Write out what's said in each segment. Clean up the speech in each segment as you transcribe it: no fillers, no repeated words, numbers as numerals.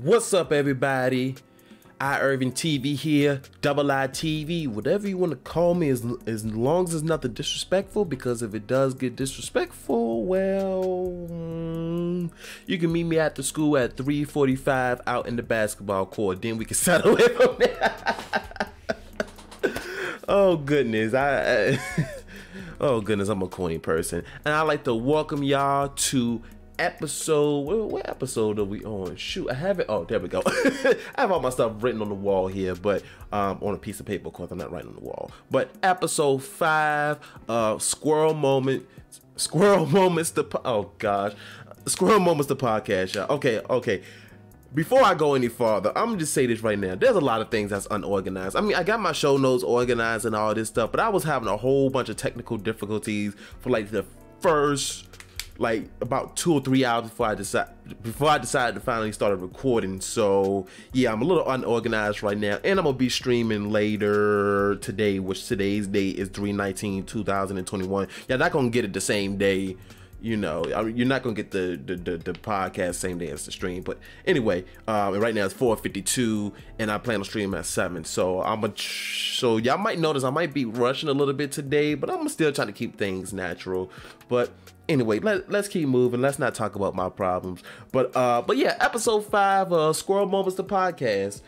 What's up, everybody? iIrvingTV here, Double I TV, whatever you want to call me, as long as it's nothing disrespectful, because if it does get disrespectful, well, you can meet me after school at 3:45 out in the basketball court, then we can settle it from there. Oh goodness, oh goodness, I'm a corny person, and I'd like to welcome y'all to episode, what episode are we on? Shoot, I have it. Oh, there we go. I have all my stuff written on the wall here, but on a piece of paper, of course I'm not writing on the wall. But episode 5, Squirrel Moments, the podcast, y'all. Okay. Before I go any farther, I'm gonna just say this right now. There's a lot of things that's unorganized. I mean, I got my show notes organized and all this stuff, but I was having a whole bunch of technical difficulties for like the first, like, about 2 or 3 hours before I decided to finally start recording. So yeah, I'm a little unorganized right now, and I'm gonna be streaming later today, which today's date is 3/19/2021. You're not gonna get it the same day, you know. I mean, you're not gonna get the podcast same day as the stream. But anyway, and right now it's 4:52, and I plan on streaming at 7. So so y'all might notice I might be rushing a little bit today, but I'm still trying to keep things natural. But anyway, let's keep moving. Let's not talk about my problems. But yeah, episode 5, Squirrel Moments, the podcast.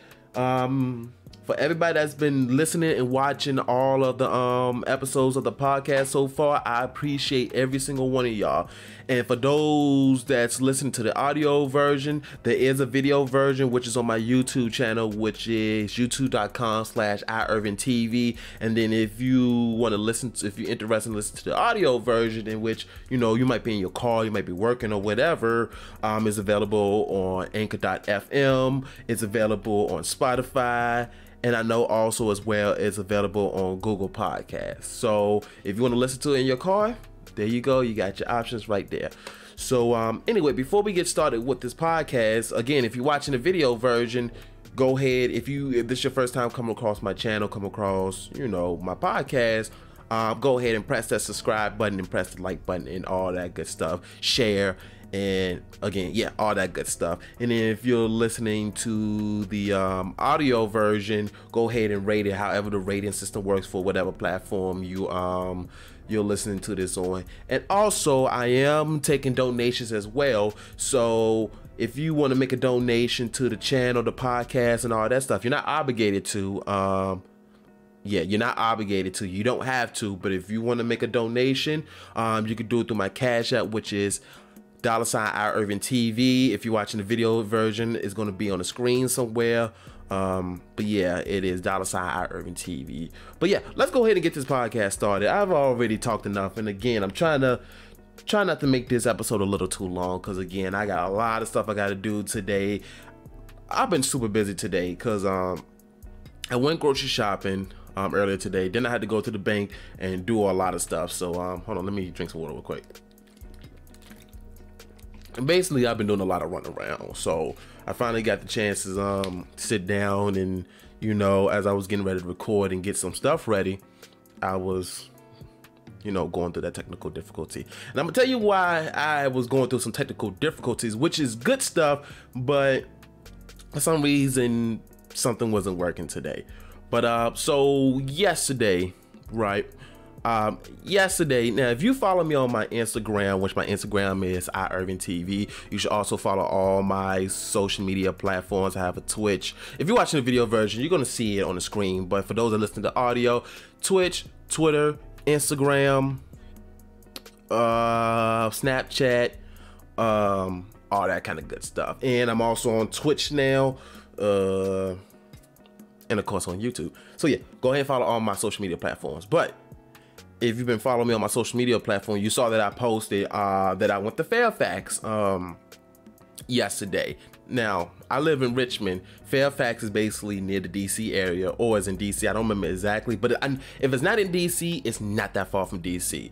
For everybody that's been listening and watching all of the episodes of the podcast so far, I appreciate every single one of y'all. And for those that's listening to the audio version, there is a video version which is on my YouTube channel, which is youtube.com/iIrvingTV. And then if you want to listen to, if you're interested in listening to the audio version, in which, you know, you might be in your car, you might be working or whatever, is available on anchor.fm. It's available on Spotify. And I know also as well it's available on Google Podcasts. So if you want to listen to it in your car, there you go. You got your options right there. So anyway, before we get started with this podcast, again, if you're watching the video version, go ahead. If this is your first time coming across my channel, come across, you know, my podcast, go ahead and press that subscribe button and press the like button and all that good stuff. Share. And again, yeah, all that good stuff. And then if you're listening to the audio version, go ahead and rate it however the rating system works for whatever platform you're listening to this on. And also, I am taking donations as well. So if you want to make a donation to the channel, the podcast, and all that stuff, you're not obligated to. Yeah, you're not obligated to. You don't have to. But if you want to make a donation, you can do it through my Cash App, which is $iIrvingTV. If you're watching the video version, it's going to be on the screen somewhere. But yeah, it is $iIrvingTV. But yeah, let's go ahead and get this podcast started. I've already talked enough, and again, I'm trying not to make this episode a little too long, because again, I got a lot of stuff I got to do today. I've been super busy today because I went grocery shopping earlier today. Then I had to go to the bank and do a lot of stuff. So hold on, let me drink some water real quick. And basically, I've been doing a lot of running around, so I finally got the chance to sit down, and, you know, as I was getting ready to record and get some stuff ready, I was, you know, going through that technical difficulty. And I'm gonna tell you why I was going through some technical difficulties, which is good stuff, but for some reason something wasn't working today. But so yesterday, right? Yesterday, now if you follow me on my Instagram, which my Instagram is iIrvingTV, you should also follow all my social media platforms. I have a Twitch. If you're watching the video version, you're gonna see it on the screen, but for those that listen to audio, Twitch, Twitter, Instagram, Snapchat, all that kind of good stuff. And I'm also on Twitch now, and of course on YouTube. So yeah, go ahead and follow all my social media platforms. But if you've been following me on my social media platform, you saw that I posted that I went to Fairfax yesterday. Now, I live in Richmond. Fairfax is basically near the DC area, or is in DC. I don't remember exactly, but if it's not in DC, it's not that far from DC.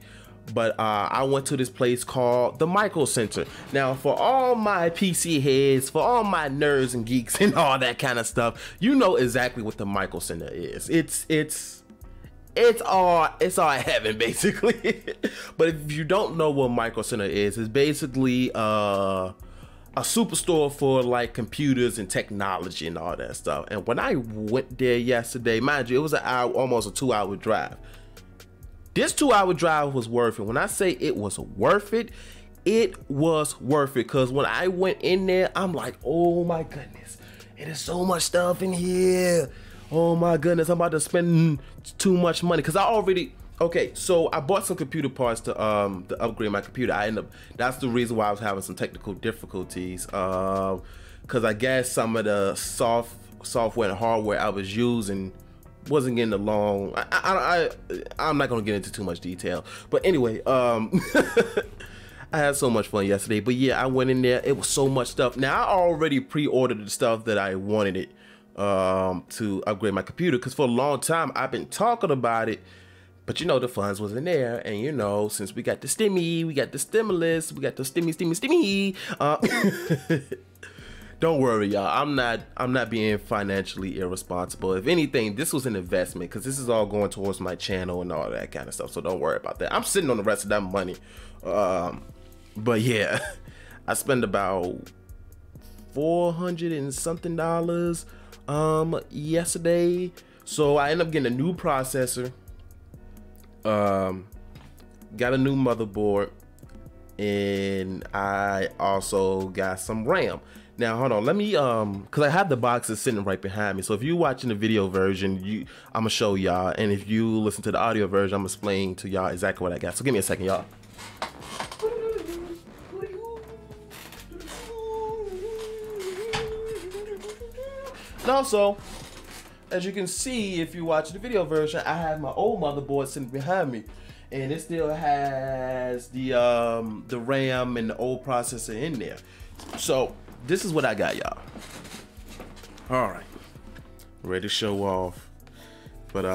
But I went to this place called the Micro Center. Now, for all my PC heads, for all my nerds and geeks and all that kind of stuff, you know exactly what the Micro Center is. It's all heaven, basically. But if you don't know what Micro Center is, it's basically a superstore for like computers and technology and all that stuff. And when I went there yesterday, mind you, it was an hour, almost a 2-hour drive. This 2-hour drive was worth it. When I say it was worth it, it was worth it. Because when I went in there, I'm like, oh my goodness, it is so much stuff in here. Oh my goodness, I'm about to spend too much money. Because I already, okay, so I bought some computer parts to upgrade my computer. That's the reason why I was having some technical difficulties. Because I guess some of the software and hardware I was using wasn't getting along. I'm not gonna get into too much detail, but anyway, I had so much fun yesterday. But yeah, I went in there, it was so much stuff. Now I already pre-ordered the stuff that I wanted it to upgrade my computer, because for a long time I've been talking about it, but you know, the funds wasn't there. And you know, since we got the stimmy, we got the stimulus, we got the stimmy, don't worry, y'all. I'm not being financially irresponsible. If anything, this was an investment, because this is all going towards my channel and all that kind of stuff. So don't worry about that. I'm sitting on the rest of that money. But yeah, I spent about $400 and something yesterday. So I ended up getting a new processor, got a new motherboard, and I also got some RAM. Now hold on, let me because I have the boxes sitting right behind me. So if you're watching the video version, I'm gonna show y'all, and if you listen to the audio version, I'm gonna explain to y'all exactly what I got. So give me a second, y'all. And also, as you can see, if you watch the video version, I have my old motherboard sitting behind me, and it still has the RAM and the old processor in there. So this is what I got, y'all. All right, ready to show off. But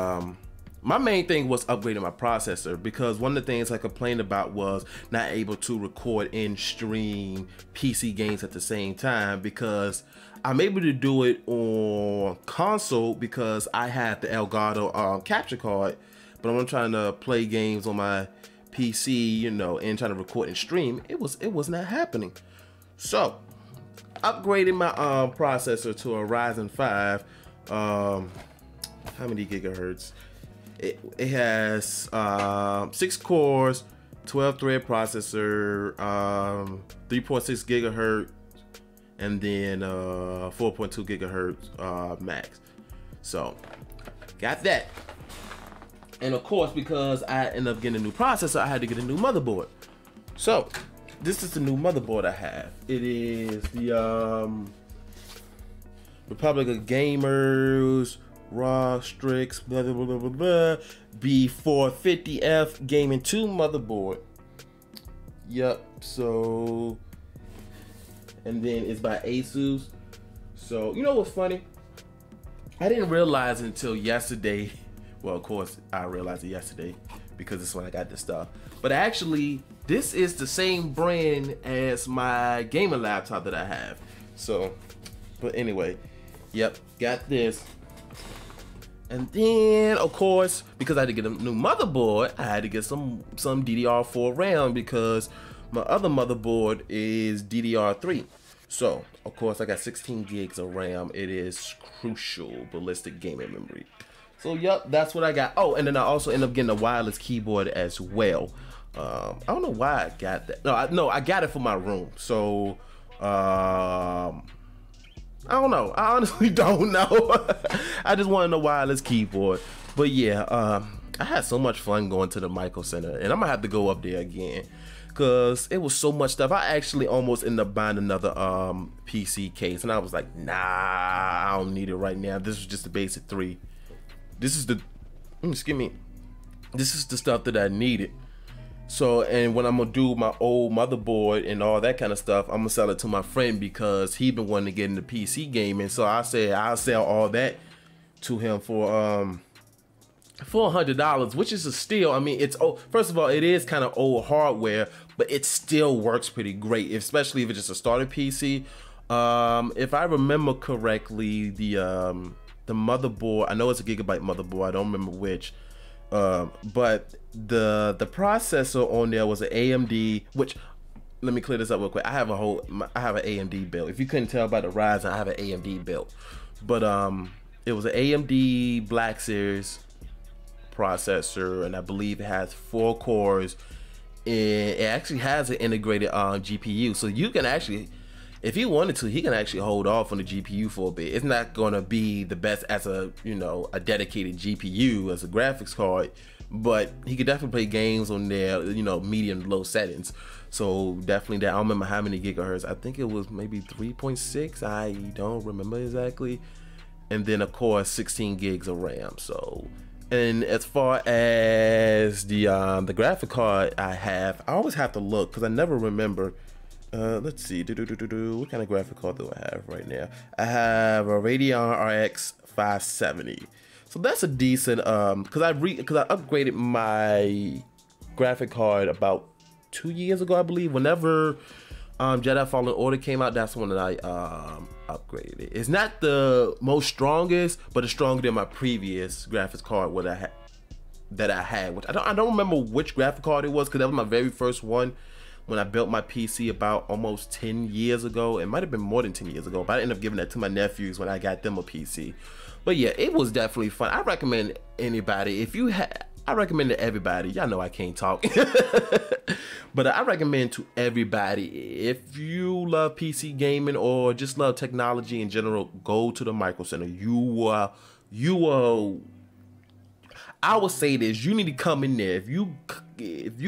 my main thing was upgrading my processor, because one of the things I complained about was not able to record and stream PC games at the same time, because I'm able to do it on console because I have the Elgato capture card, but when I'm trying to play games on my PC, you know, and trying to record and stream, it was not happening. So upgrading my processor to a Ryzen 5. How many gigahertz? It has 6 cores, 12 thread processor, 3.6 gigahertz, and then 4.2 gigahertz max. So got that. And of course, because I ended up getting a new processor, I had to get a new motherboard. So this is the new motherboard I have. It is the Republic of Gamers Raw Strix blah blah blah blah blah B450F Gaming 2 motherboard. Yep. So, and then it's by Asus. So you know what's funny? I didn't realize until yesterday. Well, of course I realized it yesterday because it's when I got this stuff. But actually, this is the same brand as my gaming laptop that I have. So, but anyway, yep, got this. And then, of course, because I had to get a new motherboard, I had to get some DDR4 RAM, because my other motherboard is DDR3. So, of course, I got 16 gigs of RAM. It is crucial ballistic gaming memory. So, yep, that's what I got. Oh, and then I also ended up getting a wireless keyboard as well. I don't know why I got that. No, I got it for my room. So, I don't know. I honestly don't know. I just wanted a wireless keyboard. But yeah, I had so much fun going to the Micro Center, and I'm gonna have to go up there again because it was so much stuff. I actually almost ended up buying another PC case, and I was like, nah, I don't need it right now. This is just the basic 3. This is the, excuse me, this is the stuff that I needed. So, and when I'm gonna do my old motherboard and all that kind of stuff, I'm gonna sell it to my friend because he been wanting to get into PC gaming. So I said I'll sell all that to him for $100, which is a steal. I mean, it's, oh, first of all, it is kind of old hardware, but it still works pretty great, especially if it's just a starter PC. If I remember correctly, the motherboard, I know it's a gigabyte motherboard, I don't remember which, but the processor on there was an AMD, which let me clear this up real quick. I have an AMD build. If you couldn't tell by the Ryzen, I have an AMD build. But it was an AMD Black Series processor, and I believe it has 4 cores. And it actually has an integrated GPU, so you can actually, if he wanted to, he can actually hold off on the GPU for a bit. It's not gonna be the best as a, you know, a dedicated GPU as a graphics card, but he could definitely play games on there, you know, medium to low settings. So definitely that. I don't remember how many gigahertz. I think it was maybe 3.6. I don't remember exactly. And then of course 16 gigs of RAM. So, and as far as the graphic card I always have to look because I never remember. Let's see. What kind of graphic card do I have right now? I have a Radeon RX 570. So that's a decent because I upgraded my graphic card about 2 years ago, I believe. Whenever Jedi Fallen Order came out, that's when that I upgraded it. It's not the most strongest, but it's stronger than my previous graphics card that I had. Which I don't remember which graphic card it was because that was my very first one when I built my PC about almost 10 years ago. It might have been more than 10 years ago, but I ended up giving that to my nephews when I got them a PC. But yeah, it was definitely fun. I recommend anybody, I recommend to everybody. Y'all know I can't talk. But I recommend to everybody, if you love PC gaming or just love technology in general, go to the Micro Center. I would say this, you need to come in there. If you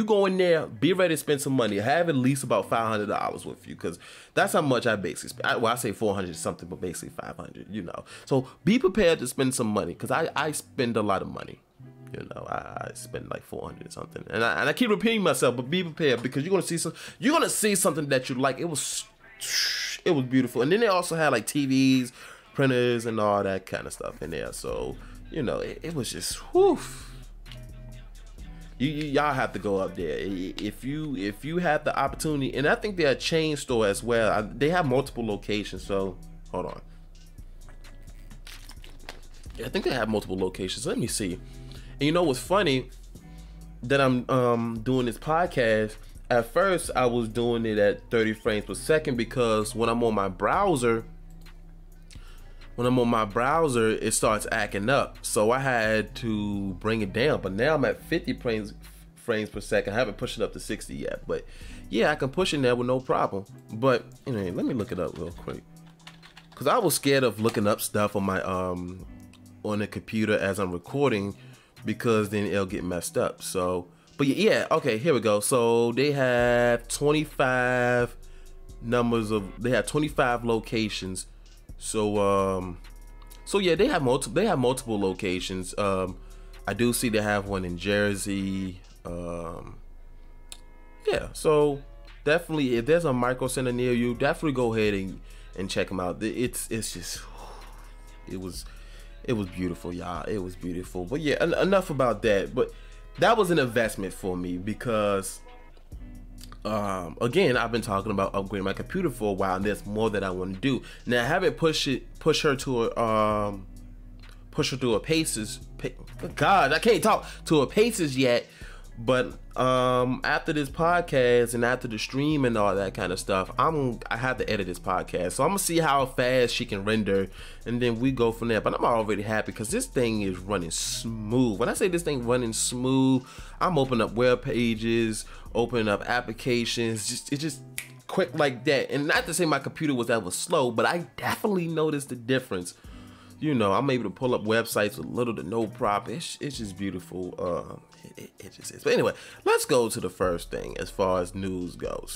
go in there, be ready to spend some money. Have at least about $500 with you, because that's how much I basically spend. Well, I say 400 something, but basically 500, you know. So be prepared to spend some money, because I spend a lot of money. You know, I spend like 400 something, and I keep repeating myself, but be prepared because you're gonna see something that you like. It was beautiful, and then they also had like TVs, printers, and all that kind of stuff in there. So you know, it was just whew. Y'all have to go up there if you have the opportunity, and I think they're a chain store as well. They have multiple locations. So hold on, yeah, I think they have multiple locations. Let me see. And you know what's funny? That I'm doing this podcast. At first, I was doing it at 30 frames per second because when I'm on my browser, it starts acting up. So I had to bring it down. But now I'm at 50 frames per second. I haven't pushed it up to 60 yet. But yeah, I can push it now with no problem. But anyway, let me look it up real quick. Because I was scared of looking up stuff on my on the computer as I'm recording, because then it'll get messed up. So, but yeah, okay, here we go. So they have 25 locations. So so yeah, they have multiple locations. I do see they have one in Jersey. Yeah, so definitely if there's a Micro Center near you, definitely go ahead and check them out. It's just, it was beautiful, y'all. It was beautiful. But yeah, enough about that. But that was an investment for me because again, I've been talking about upgrading my computer for a while, and there's more that I want to do. Now I haven't pushed her to a paces. God, I can't talk to a paces yet. But after this podcast and after the stream and all that kind of stuff, I have to edit this podcast, so I'm gonna see how fast she can render, and then we go from there. But I'm already happy because this thing is running smooth. When I say this thing running smooth, I'm opening up web pages, opening up applications, it's just quick like that. And not to say my computer was ever slow, but I definitely noticed the difference. You know, I'm able to pull up websites with little to no problem. It's just beautiful. It just is. But anyway, let's go to the first thing as far as news goes.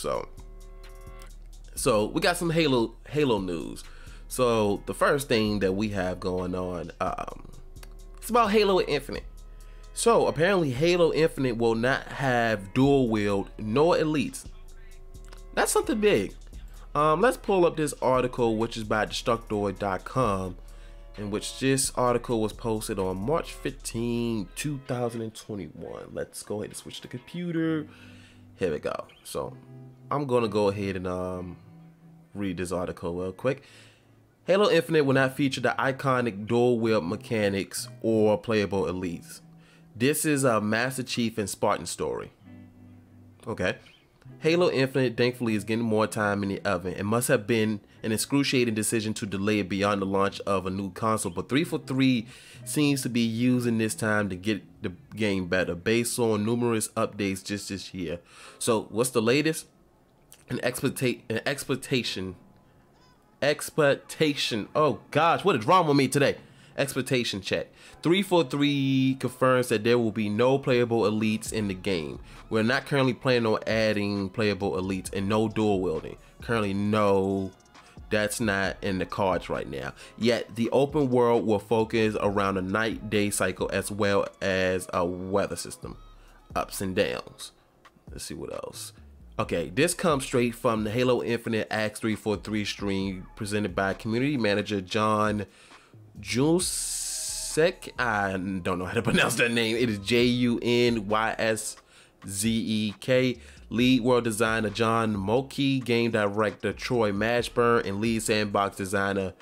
So we got some Halo news. So the first thing that we have going on, it's about Halo Infinite. So apparently Halo Infinite will not have dual wield nor elites. That's something big. Let's pull up this article, which is by Destructoid.com. in which this article was posted on March 15, 2021. Let's go ahead and switch the computer. Here we go. So I'm gonna go ahead and read this article real quick. Halo Infinite will not feature the iconic dual wield mechanics or playable elites. This is a Master Chief and Spartan story. Okay. Halo Infinite thankfully is getting more time in the oven. It must have been an excruciating decision to delay it beyond the launch of a new console, but 343 seems to be using this time to get the game better based on numerous updates just this year. So what's the latest? An expectation. Oh gosh, what is wrong with me today? Expectation check. 343 confirms that there will be no playable elites in the game. We're not currently planning on adding playable elites and no dual wielding. Currently, no, that's not in the cards right now. Yet the open world will focus around a night-day cycle as well as a weather system, ups and downs. Let's see what else. Okay, this comes straight from the Halo Infinite Acts 343 stream presented by community manager John Jusek. I don't know how to pronounce that name. It is Junyszek. Lead world designer John Mulkey, game director Troy Mashburn, and lead sandbox designer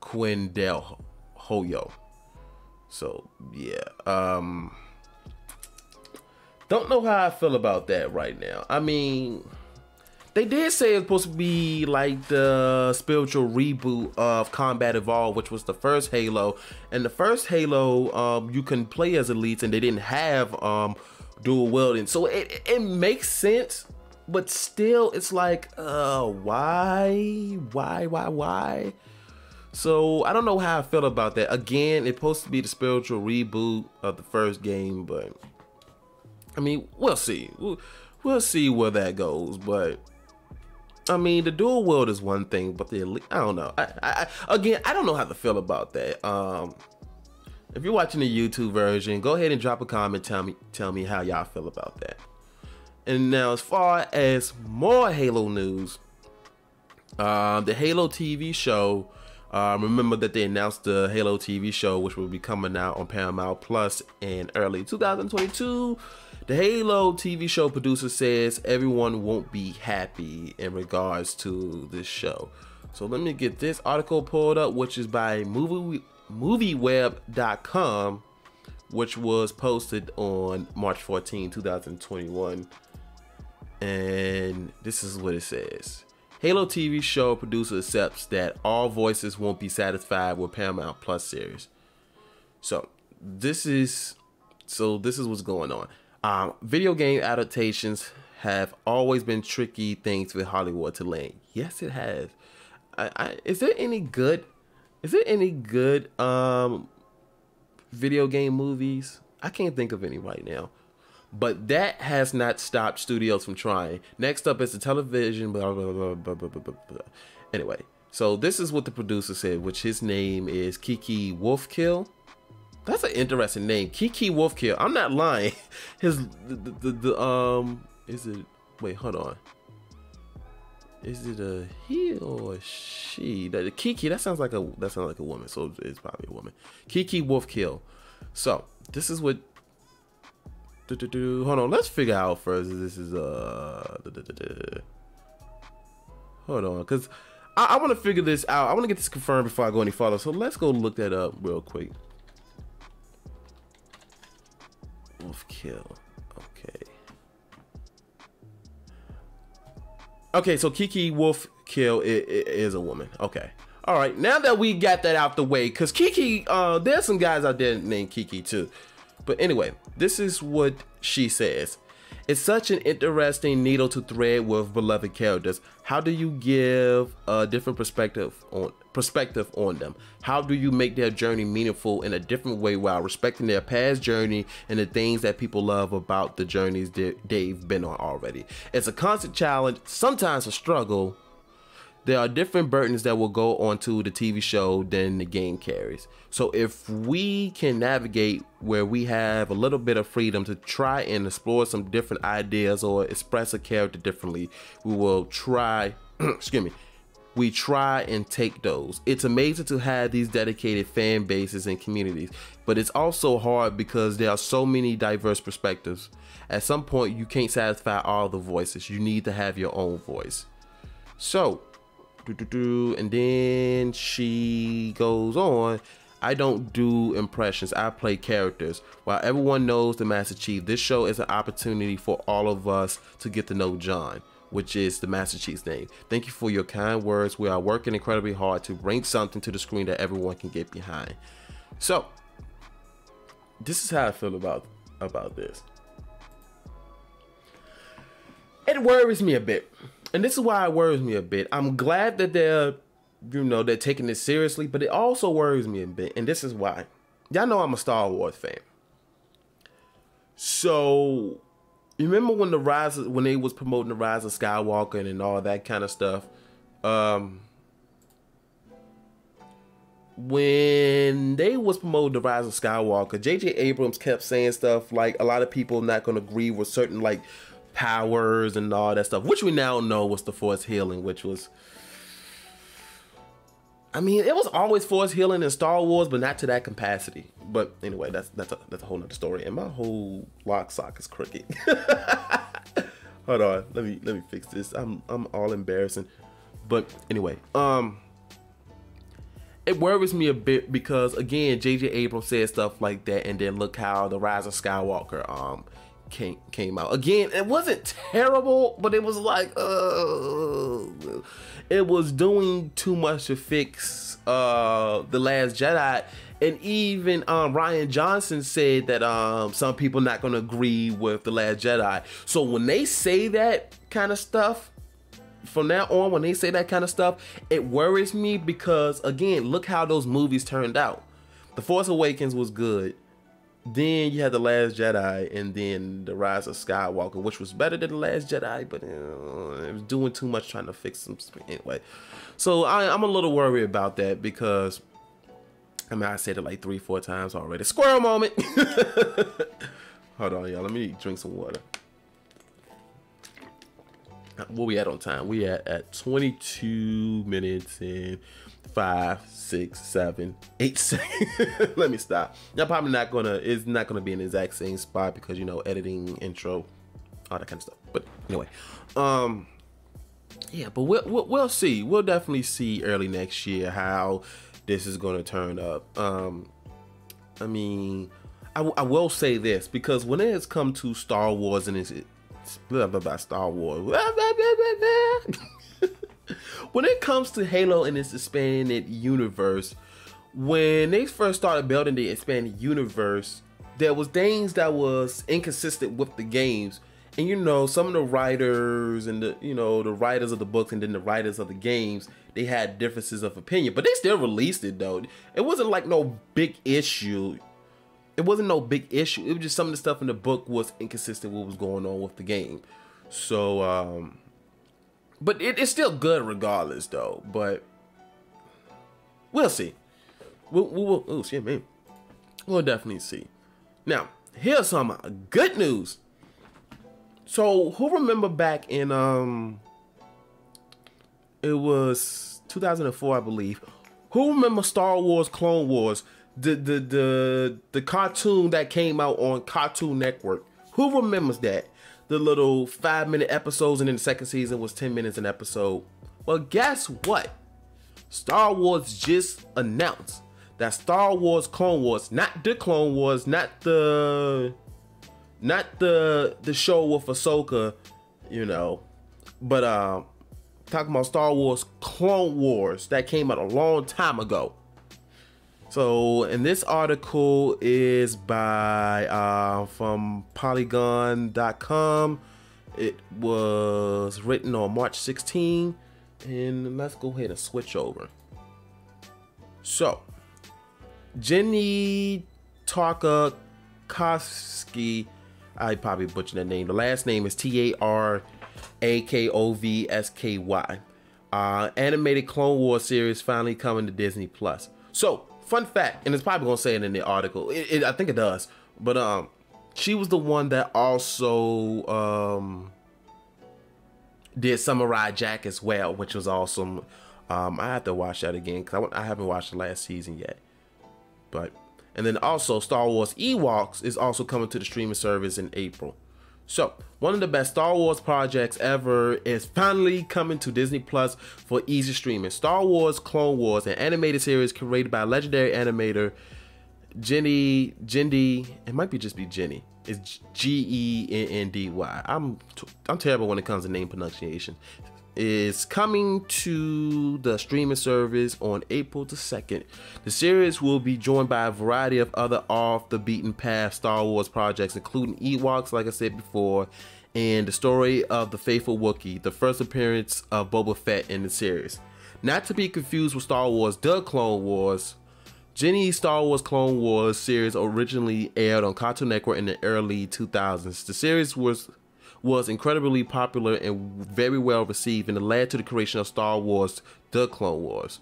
Quindel Hoyo. So yeah, don't know how I feel about that right now. I mean, they did say it's supposed to be like the spiritual reboot of Combat Evolved, which was the first Halo. And the first Halo, you can play as elites, and they didn't have dual wielding. So it makes sense, but still, it's like, why? So I don't know how I feel about that. Again, it's supposed to be the spiritual reboot of the first game, but I mean, we'll see. We'll see where that goes. But I mean, the dual wield is one thing, but the elite, I don't know. Again, I don't know how to feel about that. If you're watching the YouTube version, go ahead and drop a comment. Tell me how y'all feel about that. And now, as far as more Halo news, the Halo TV show. Remember that they announced the Halo TV show, which will be coming out on Paramount Plus in early 2022. The Halo TV show producer says everyone won't be happy in regards to this show. So let me get this article pulled up, which is by movieweb.com, which was posted on March 14, 2021. And this is what it says. Halo TV show producer accepts that all voices won't be satisfied with Paramount Plus series. So this is what's going on. Video game adaptations have always been tricky things with Hollywood to land. Yes, it has. Is there any good video game movies? I can't think of any right now. But that has not stopped studios from trying. Next up is the television. Blah, blah, blah, blah, blah, blah, blah. Anyway, so this is what the producer said, which his name is Kiki Wolfkill. That's an interesting name, Kiki Wolfkill. I'm not lying. Is it? Wait, hold on. Is it a he or a she? The Kiki. That sounds like a woman. So it's probably a woman. Kiki Wolfkill. So this is what. Hold on, let's figure out first. This is hold on, because I want to figure this out. I want to get this confirmed before I go any further. So let's go look that up real quick. Wolfkill. Okay, so Kiki Wolfkill is a woman. Okay. All right, now that we got that out the way, because Kiki, there's some guys out there named Kiki too. But anyway, this is what she says. It's such an interesting needle to thread with beloved characters. How do you give a different perspective on them? How do you make their journey meaningful in a different way while respecting their past journey and the things that people love about the journeys they've been on already? It's a constant challenge, sometimes a struggle. There are different burdens that will go onto the TV show than the game carries. So if we can navigate where we have a little bit of freedom to try and explore some different ideas or express a character differently, we will try, excuse me, we try and take those. It's amazing to have these dedicated fan bases and communities, but it's also hard because there are so many diverse perspectives. At some point, you can't satisfy all the voices. You need to have your own voice. So, and then she goes on. I don't do impressions, I play characters. While everyone knows the Master Chief, this show is an opportunity for all of us to get to know John, which is the Master Chief's name. Thank you for your kind words. We are working incredibly hard to bring something to the screen that everyone can get behind. So, this is how I feel about this. It worries me a bit. And this is why it worries me a bit. I'm glad that they're taking this seriously, but it also worries me a bit. And this is why. Y'all know I'm a Star Wars fan. So, you remember when when they was promoting the Rise of Skywalker and all that kind of stuff? When they was promoting the Rise of Skywalker, J.J. Abrams kept saying stuff like a lot of people not going to agree with certain like powers and all that stuff, which we now know was the Force healing, which was, I mean, it was always Force healing in Star Wars, but not to that capacity. But anyway, that's a whole nother story. And my whole lock sock is crooked. Hold on, let me fix this. I'm all embarrassing. But anyway, it worries me a bit because again, J.J. Abrams said stuff like that, and then look how the Rise of Skywalker came out. Again, it wasn't terrible, but it was like it was doing too much to fix The Last Jedi. And even Rian Johnson said that some people not gonna agree with The Last Jedi. So when they say that kind of stuff, from now on, when they say that kind of stuff, it worries me because again, look how those movies turned out. The Force Awakens was good. Then you had The Last Jedi, and then The Rise of Skywalker, which was better than The Last Jedi, but it was doing too much trying to fix them anyway. So I'm a little worried about that because, I mean, I said it like 3-4 times already. Squirrel moment. Hold on, y'all. Let me drink some water. Where we at on time? We at 22 minutes and 5, 6, 7, 8 seconds. Let me stop. Now probably not gonna. It's not gonna be in the exact same spot because editing, intro, all that kind of stuff. But anyway, yeah. But we'll see. We'll definitely see early next year how this is gonna turn up. I mean, I will say this because when it has come to Star Wars and it's blah blah blah Star Wars. When it comes to Halo and its expanded universe, when they first started building the expanded universe, there was things that was inconsistent with the games. And some of the writers and the writers of the books and then the writers of the games, they had differences of opinion, but they still released it though. It wasn't like no big issue. It wasn't no big issue. It was just some of the stuff in the book was inconsistent with what was going on with the game. So, but it's still good regardless, though. But we'll see. We'll oh shit, man. We'll definitely see. Now, here's some good news. So, who remember back in it was 2004, I believe. Who remember Star Wars Clone Wars? The cartoon that came out on Cartoon Network. Who remembers that? The little 5-minute episodes, and then the second season was 10 minutes an episode. Well, guess what? Star Wars just announced that Star Wars Clone Wars, not the Clone Wars, not the show with Ahsoka, but talking about Star Wars Clone Wars that came out a long time ago. So, and this article is by from Polygon.com. It was written on March 16, and let's go ahead and switch over. So, Jenny Tarkovsky, I probably butchered that name. The last name is Tarakovsky. Animated Clone Wars series finally coming to Disney Plus. So, fun fact, and it's probably gonna say it in the article. I think it does. But she was the one that also did Samurai Jack as well, which was awesome. I have to watch that again because I haven't watched the last season yet. And then also Star Wars Ewoks is also coming to the streaming service in April. So, one of the best Star Wars projects ever is finally coming to Disney Plus for easy streaming. Star Wars Clone Wars, an animated series created by legendary animator Jendy, it might be just be Jenny. It's Gendy. I'm terrible when it comes to name pronunciation. Is coming to the streaming service on April the 2nd. The series will be joined by a variety of other off the beaten path Star Wars projects, including Ewoks, like I said before, and the story of the faithful Wookiee, the first appearance of Boba Fett in the series. Not to be confused with Star Wars The Clone Wars. Jenny's Star Wars Clone Wars series originally aired on Cartoon Network in the early 2000s. The series was incredibly popular and very well received, and it led to the creation of Star Wars The Clone Wars.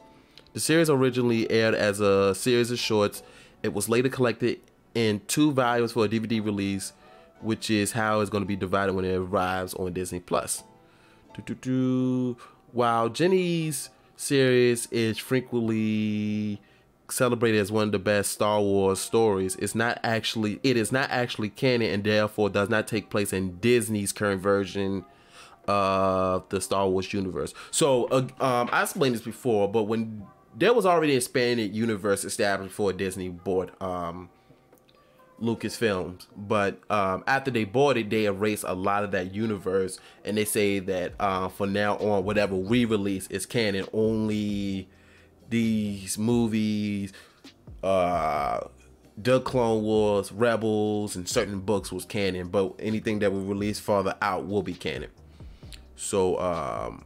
The series originally aired as a series of shorts. It was later collected in 2 volumes for a DVD release, which is how it's going to be divided when it arrives on Disney Plus. While Jenny's series is frequently celebrated as one of the best Star Wars stories, it is not actually canon, and therefore does not take place in Disney's current version of the Star Wars universe. So I explained this before, but when there was already an expanded universe established before Disney bought Lucasfilms, but after they bought it, they erased a lot of that universe, and they say that from now on, whatever we release is canon. Only these movies, The Clone Wars, Rebels, and certain books was canon, but anything that we release farther out will be canon. So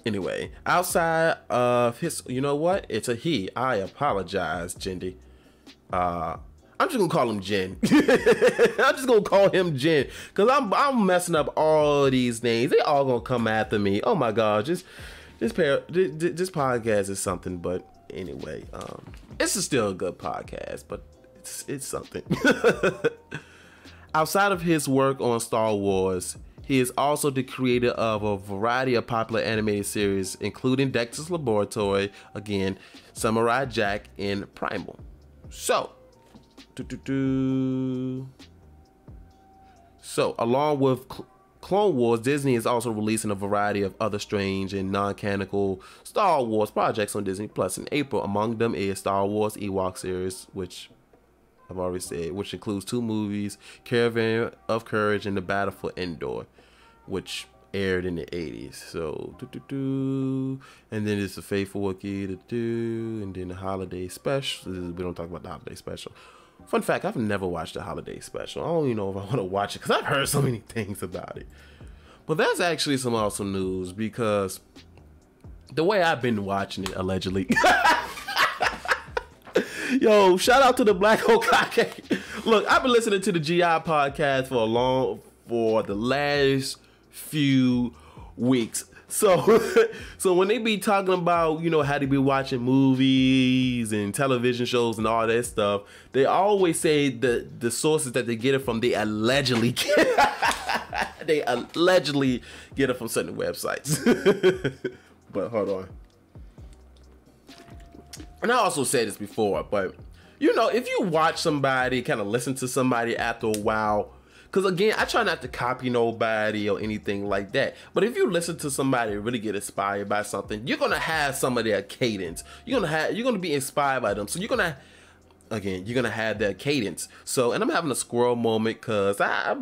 anyway, outside of his, you know what? It's a he. I apologize, Jendy. I'm just gonna call him Jen. I'm just gonna call him Jen, cause I'm messing up all these names. They all gonna come after me. Oh my God, this podcast is something. But anyway, it's still a good podcast, but it's something. Outside of his work on Star Wars, he is also the creator of a variety of popular animated series, including Dexter's Laboratory, again, Samurai Jack, and Primal. So, along with Clone Wars, Disney is also releasing a variety of other strange and non-canonical Star Wars projects on Disney Plus in April. Among them is Star Wars Ewok series, which I've already said, which includes 2 movies, Caravan of Courage and The Battle for Endor, which aired in the 80s. So, and then it's The Faithful Wookiee, and then the Holiday Special. We don't talk about the Holiday Special. Fun fact, I've never watched the Holiday Special. I don't even know if I want to watch it, because I've heard so many things about it. But that's actually some awesome news, because the way I've been watching it, allegedly. Yo, shout out to the Black Hokage. Look, I've been listening to the GI podcast for the last few weeks. So when they be talking about, you know, how they be watching movies and television shows and all that stuff, they always say the sources that they get it from, they allegedly get it from certain websites. But hold on. And I also said this before, but you know, if you watch somebody, kind of listen to somebody after a while, because again, I try not to copy nobody or anything like that. But if you listen to somebody and really get inspired by something, you're gonna have some of their cadence. You're gonna be inspired by them. So you're gonna have their cadence. So, and I'm having a squirrel moment because I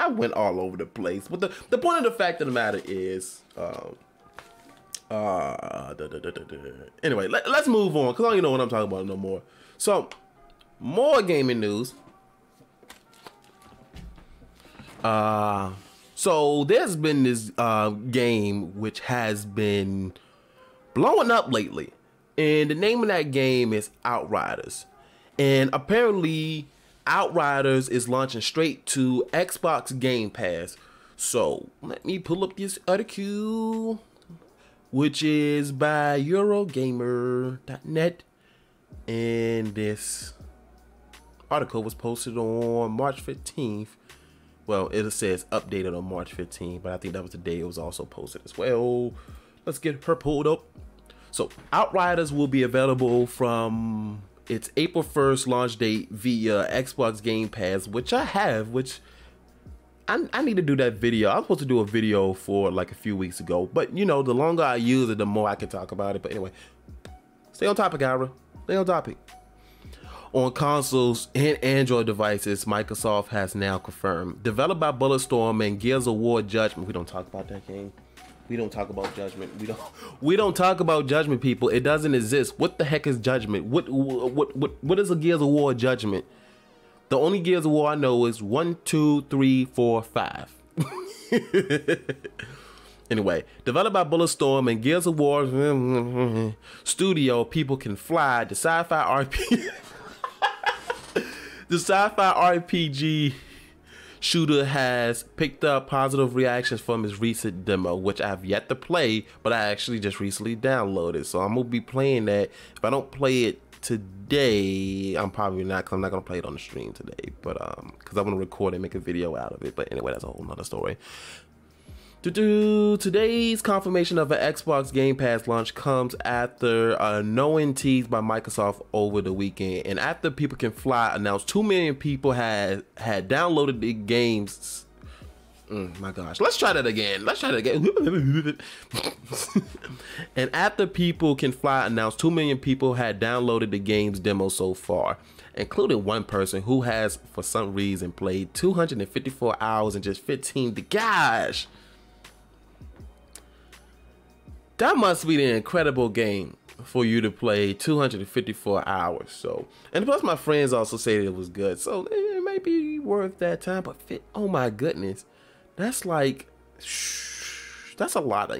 went all over the place. But the point of the fact of the matter is, anyway, let's move on, because I don't even know what I'm talking about no more. So, more gaming news. So there's been this game which has been blowing up lately, and the name of that game is Outriders. And apparently Outriders is launching straight to Xbox Game Pass. So let me pull up this article, which is by Eurogamer.net, and this article was posted on March 15th. Well, it says updated on March 15th, but I think that was the day it was also posted as well. Let's get her pulled up. So, Outriders will be available from its April 1st launch date via Xbox Game Pass, which I have, which I need to do that video. I was supposed to do a video for like a few weeks ago, but you know, the longer I use it, the more I can talk about it. But anyway, stay on topic, Ira. Stay on topic. On consoles and Android devices, Microsoft has now confirmed. Developed by Bulletstorm and Gears of War Judgment. We don't talk about that game. We don't talk about Judgment. We don't talk about Judgment, people. It doesn't exist. What the heck is Judgment? What is a Gears of War Judgment? The only Gears of War I know is 1, 2, 3, 4, 5. Anyway, developed by Bulletstorm and Gears of War Studio, People Can Fly, the sci-fi RPG. The sci-fi RPG shooter has picked up positive reactions from his recent demo, which I have yet to play, but I actually just recently downloaded. So I'm gonna be playing that. If I don't play it today, I'm probably not, because I'm not gonna play it on the stream today, but because I want to record and make a video out of it. But anyway, that's a whole nother story. Today's confirmation of an Xbox Game Pass launch comes after a known tease by Microsoft over the weekend, and after People Can Fly announced 2 million people had downloaded the games. My gosh, let's try that again. And after People Can Fly announced 2 million people had downloaded the game's demo so far, including one person who has, for some reason, played 254 hours in just 15 days. Gosh! That must be the incredible game for you to play 254 hours. So, and plus my friends also say it was good. So it may be worth that time, but oh my goodness. That's like, that's a lot.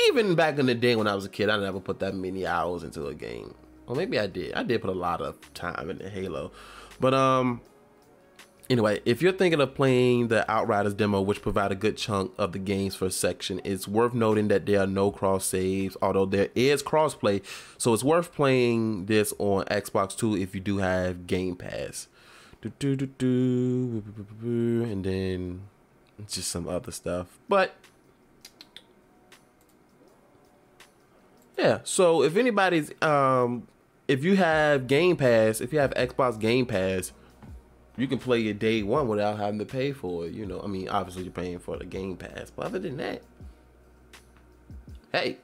Even back in the day when I was a kid, I never put that many hours into a game. Or maybe I did. I did put a lot of time into Halo. But anyway, if you're thinking of playing the Outriders demo, which provide a good chunk of the game's first section, it's worth noting that there are no cross saves, although there is crossplay. So it's worth playing this on Xbox too if you do have Game Pass. And then just some other stuff. But yeah, so if anybody's if you have Game Pass, if you have Xbox Game Pass, you can play it day one without having to pay for it. You know, I mean, obviously you're paying for the Game Pass, but other than that, hey.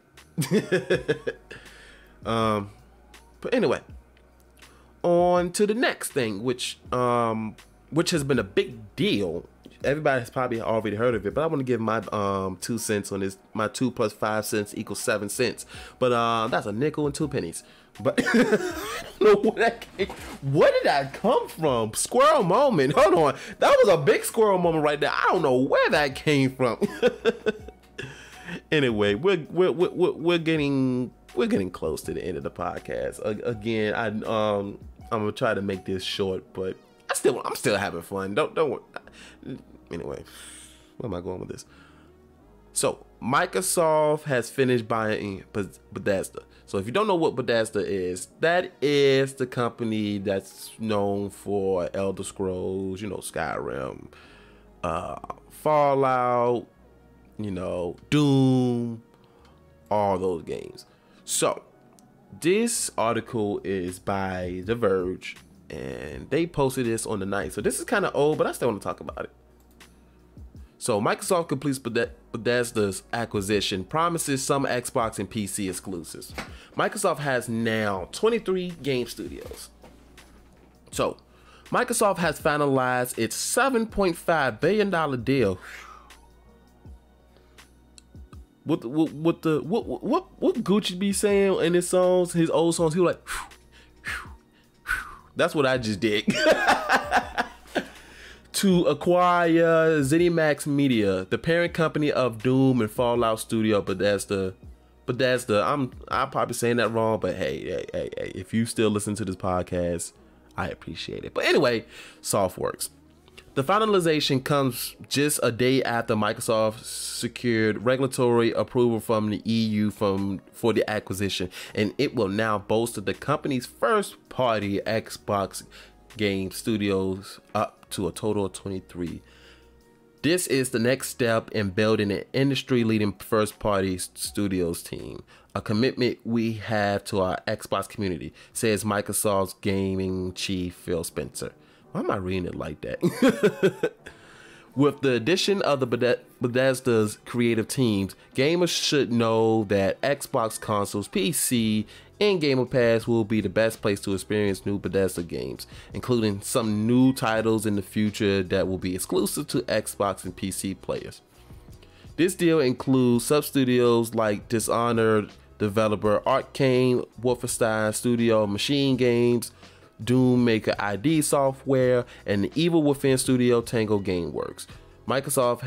But anyway, on to the next thing, which has been a big deal. Everybody's probably already heard of it, but I want to give my 2 cents on this. My 2 plus 5 cents equals 7 cents. But that's a nickel and 2 pennies. But I don't know where that came. Where did that come from? Squirrel moment. Hold on, that was a big squirrel moment right there. I don't know where that came from. Anyway, we're getting close to the end of the podcast. Again, I'm gonna try to make this short, but I'm still having fun. Don't worry. Anyway, where am I going with this? So Microsoft has finished buying Bethesda. So if you don't know what Bethesda is, that is the company that's known for Elder Scrolls, you know, Skyrim, Fallout, you know, Doom, all those games. So this article is by The Verge, and they posted this on the 9th. So this is kind of old, but I still want to talk about it. So Microsoft completes Bethesda's acquisition, promises some Xbox and PC exclusives. Microsoft has now 23 game studios. So Microsoft has finalized its $7.5 billion deal. What Gucci be saying in his songs, his old songs? He was like, that's what I just did. To acquire ZeniMax Media, the parent company of Doom and Fallout studio Bethesda. I'm probably saying that wrong, but hey, if you still listen to this podcast, I appreciate it. But anyway, SoftWorks. The finalization comes just a day after Microsoft secured regulatory approval from the EU for the acquisition, and it will now bolster the company's first-party Xbox game studios up to a total of 23. This is the next step in building an industry-leading first-party studios team, a commitment we have to our Xbox community, says Microsoft's gaming chief Phil Spencer. Why am I reading it like that? With the addition of the Bethesda's creative teams, gamers should know that Xbox consoles, PC, and Gamer Pass will be the best place to experience new Bethesda games, including some new titles in the future that will be exclusive to Xbox and PC players. This deal includes sub-studios like Dishonored developer Arcane, Wolfenstein Studio Machine Games, Doom Maker ID Software, and the Evil Within Studio Tango Gameworks. Microsoft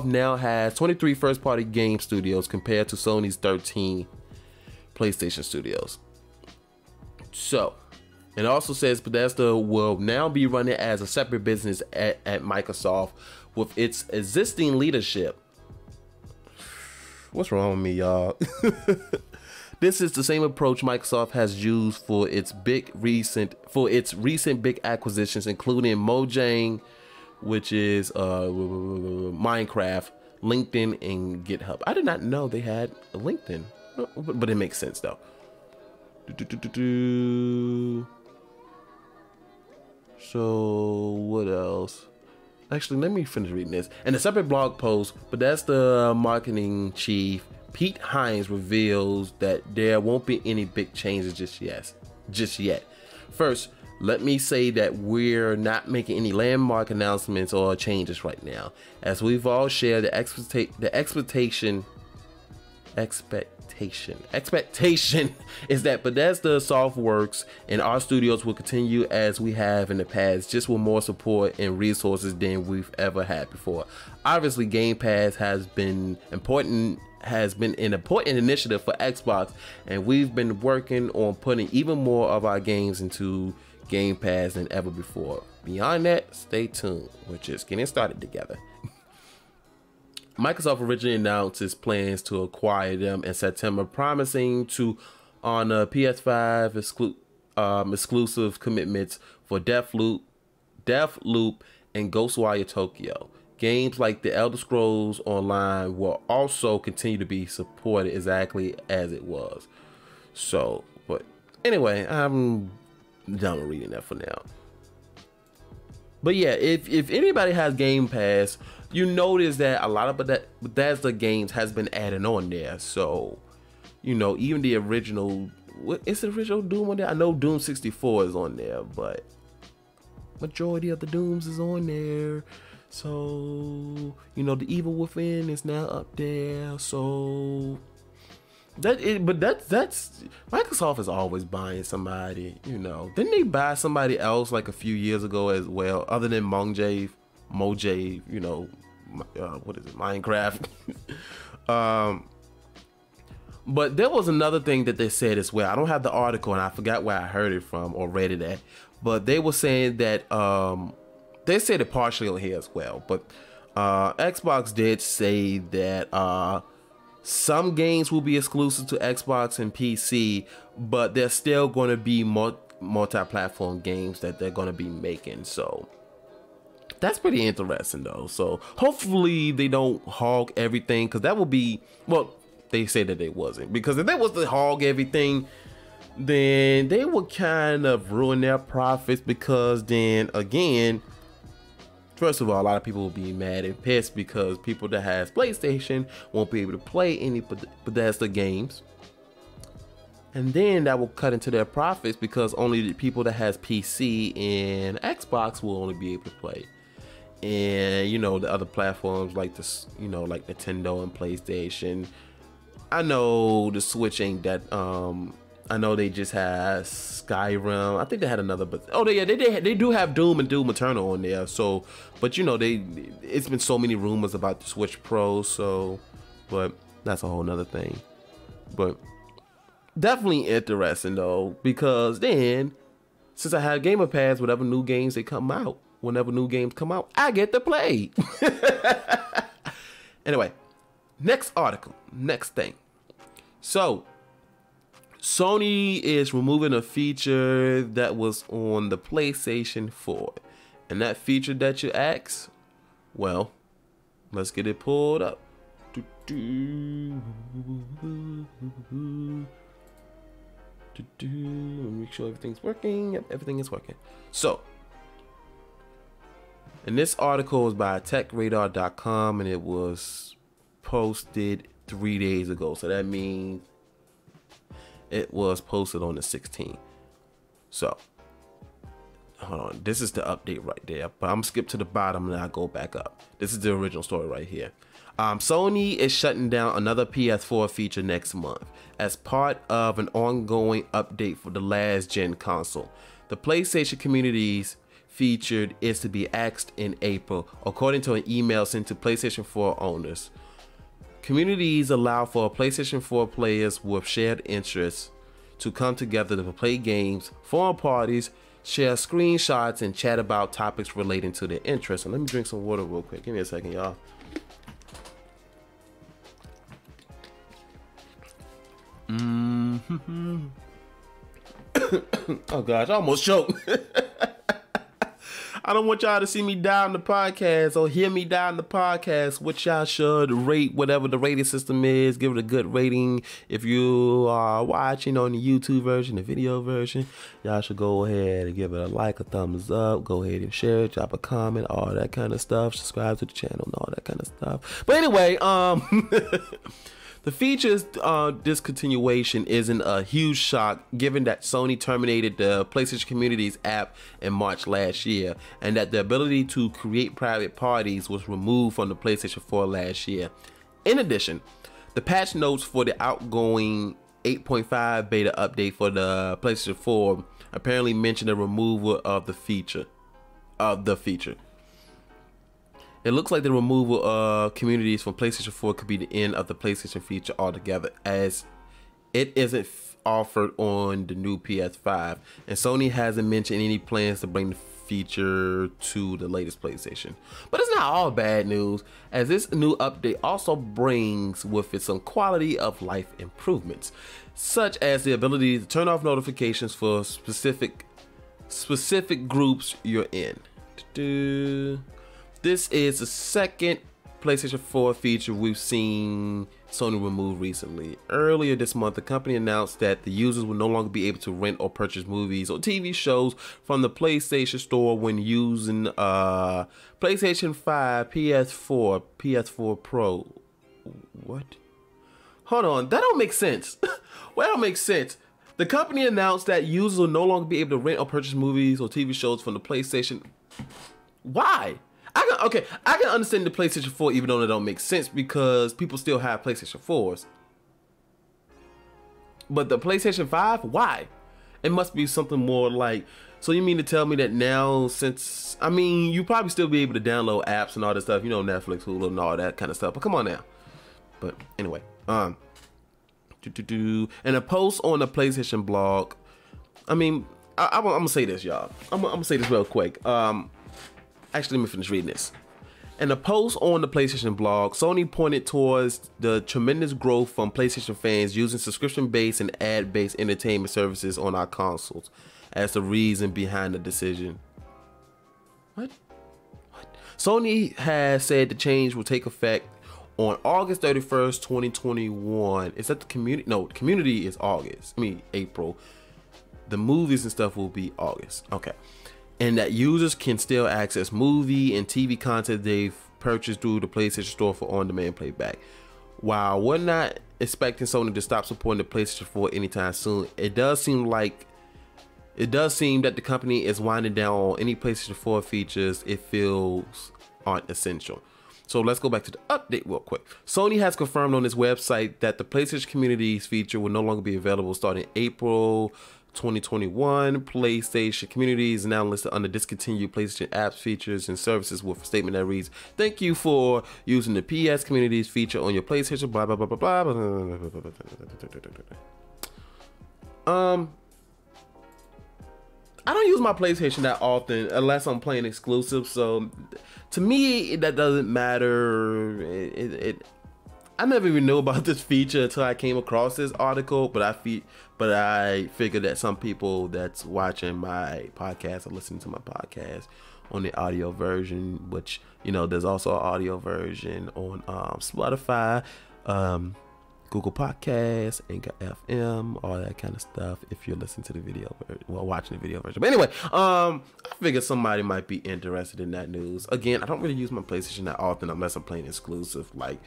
now has 23 first-party game studios compared to Sony's 13 PlayStation studios. So, it also says Bethesda will now be running as a separate business at Microsoft with its existing leadership. What's wrong with me, y'all? This is the same approach Microsoft has used for its recent big acquisitions, including Mojang, which is Minecraft, LinkedIn, and GitHub. I did not know they had a LinkedIn, but it makes sense though. So what else? Actually, let me finish reading this. In a separate blog post, Bethesda marketing chief Pete Hines reveals that there won't be any big changes just yet. First, let me say that we're not making any landmark announcements or changes right now. As we've all shared, the expectation is that Bethesda Softworks and our studios will continue as we have in the past, just with more support and resources than we've ever had before. Obviously, Game Pass has been an important initiative for Xbox, and we've been working on putting even more of our games into Game Pass than ever before. Beyond that, stay tuned. We're just getting started together. Microsoft originally announced its plans to acquire them in September, promising to honor PS5 exclusive commitments for Deathloop, and Ghostwire Tokyo. Games like The Elder Scrolls Online will also continue to be supported exactly as it was. So, but anyway, I'm done with reading that for now. But yeah, if anybody has Game Pass, you notice that a lot of Bethesda games has been added on there. So, you know, even the original, what is the original Doom on there? I know Doom 64 is on there, but majority of the Dooms is on there. So, you know, the Evil Within is now up there. So that's Microsoft is always buying somebody, you know. Didn't they buy somebody else like a few years ago as well, other than Mojang, you know, what is it, Minecraft? But there was another thing that they said as well. I don't have the article and I forgot where I heard it from or read it at, but they were saying that they said it partially on here as well, but Xbox did say that some games will be exclusive to Xbox and PC, but there's still going to be multi-platform games that they're going to be making. So that's pretty interesting though. So hopefully they don't hog everything, because that would be, well, they say that it wasn't, because if they was to hog everything, then they would kind of ruin their profits, because then again, first of all, a lot of people will be mad and pissed because people that has PlayStation won't be able to play any Bethesda games. And then that will cut into their profits, because only the people that has PC and Xbox will only be able to play. And you know, the other platforms like this, you know, like Nintendo and PlayStation. I know the Switch ain't that, I know they just had Skyrim. I think they had another, but oh they do have Doom and Doom Eternal on there. So, but you know, it's been so many rumors about the Switch Pro. So, but that's a whole nother thing. But definitely interesting though, because then since I have Gamer Pass, whenever new games come out, I get to play. Anyway, next article, next thing. So Sony is removing a feature that was on the PlayStation 4. And that feature that you asked, well, let's get it pulled up. Make sure everything's working. Yep, everything is working. So, And this article is by techradar.com, and it was posted 3 days ago. So that means it was posted on the 16th. So hold on, this is the update right there, but I'm gonna skip to the bottom and I'll go back up. This is the original story right here. Sony is shutting down another PS4 feature next month as part of an ongoing update for the last gen console. The PlayStation community's featured is to be axed in April, according to an email sent to PlayStation 4 owners. Communities allow for PlayStation 4 players with shared interests to come together to play games, form parties, share screenshots, and chat about topics relating to their interests. And let me drink some water real quick. Give me a second, y'all. Oh gosh, I almost choked. I don't want y'all to see me die on the podcast or hear me die on the podcast, which y'all should rate whatever the rating system is. Give it a good rating. If you are watching on the YouTube version, the video version, y'all should go ahead and give it a like, a thumbs up. Go ahead and share it, drop a comment, all that kind of stuff. Subscribe to the channel and all that kind of stuff. But anyway, the feature's discontinuation isn't a huge shock given that Sony terminated the PlayStation Communities app in March last year, and that the ability to create private parties was removed from the PlayStation 4 last year. In addition, the patch notes for the outgoing 8.5 beta update for the PlayStation 4 apparently mention the removal of the feature. It looks like the removal of communities from PlayStation 4 could be the end of the PlayStation feature altogether, as it isn't offered on the new PS5, and Sony hasn't mentioned any plans to bring the feature to the latest PlayStation. But it's not all bad news, as this new update also brings with it some quality of life improvements, such as the ability to turn off notifications for specific groups you're in. This is the second PlayStation 4 feature we've seen Sony remove recently. Earlier this month, the company announced that the users will no longer be able to rent or purchase movies or TV shows from the PlayStation Store when using PlayStation 5, PS4, PS4 Pro. What? Hold on, that don't make sense. Well, that don't make sense. The company announced that users will no longer be able to rent or purchase movies or TV shows from the PlayStation. Why? I can understand the PlayStation 4 even though it don't make sense because people still have PlayStation 4s. But the PlayStation 5, why? It must be something more like, so you mean to tell me that now, since, I mean, you probably still be able to download apps and all this stuff, you know, Netflix, Hulu, and all that kind of stuff, but come on now. But anyway, in a post on the PlayStation blog, I mean, I'm gonna say this, y'all. I'm gonna say this real quick. Actually, let me finish reading this. In a post on the PlayStation blog, Sony pointed towards the tremendous growth from PlayStation fans using subscription-based and ad-based entertainment services on our consoles as the reason behind the decision. What? Sony has said the change will take effect on August 31st, 2021. Is that the community? No, the community is August. I mean, April. The movies and stuff will be August. Okay. And that users can still access movie and TV content they've purchased through the PlayStation Store for on-demand playback. While we're not expecting Sony to stop supporting the PlayStation 4 anytime soon, it does seem that the company is winding down on any PlayStation 4 features it feels aren't essential. So let's go back to the update real quick. Sony has confirmed on its website that the PlayStation Communities feature will no longer be available starting April 2021. PlayStation Communities is now listed under discontinued PlayStation apps, features, and services with a statement that reads, "Thank you for using the PS Communities feature on your PlayStation, blah, blah, blah, blah, blah, blah." I don't use my PlayStation that often unless I'm playing exclusive, so to me that doesn't matter. I never even knew about this feature until I came across this article, but I figured that some people that's watching my podcast or listening to my podcast on the audio version, which, you know, there's also an audio version on Spotify, Google Podcasts, Anchor FM, all that kind of stuff. If you're listening to the video, well, watching the video version. But anyway, I figured somebody might be interested in that news. Again, I don't really use my PlayStation that often unless I'm playing exclusive, like,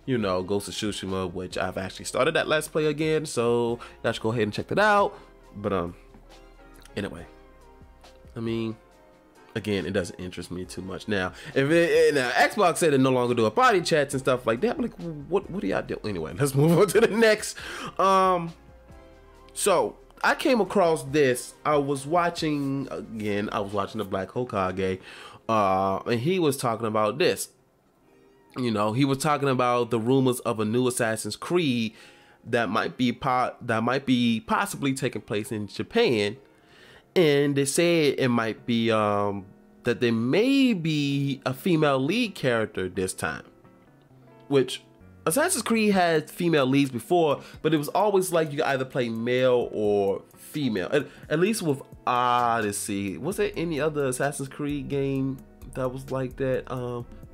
you know, Ghost of Tsushima, which I've actually started that Let's Play again. So y'all should go ahead and check that out. But anyway, I mean, again, it doesn't interest me too much. Now, if Xbox said it no longer do a party chats and stuff like that, I'm like, what do y'all do? Anyway, let's move on to the next. So I came across this. I was watching the Black Hokage, and he was talking about this. You know, he was talking about the rumors of a new Assassin's Creed that might be possibly taking place in Japan. And they said it might be that there may be a female lead character this time, which Assassin's Creed had female leads before, but it was always like you could either play male or female. At least with Odyssey. Was there any other Assassin's Creed game that was like that?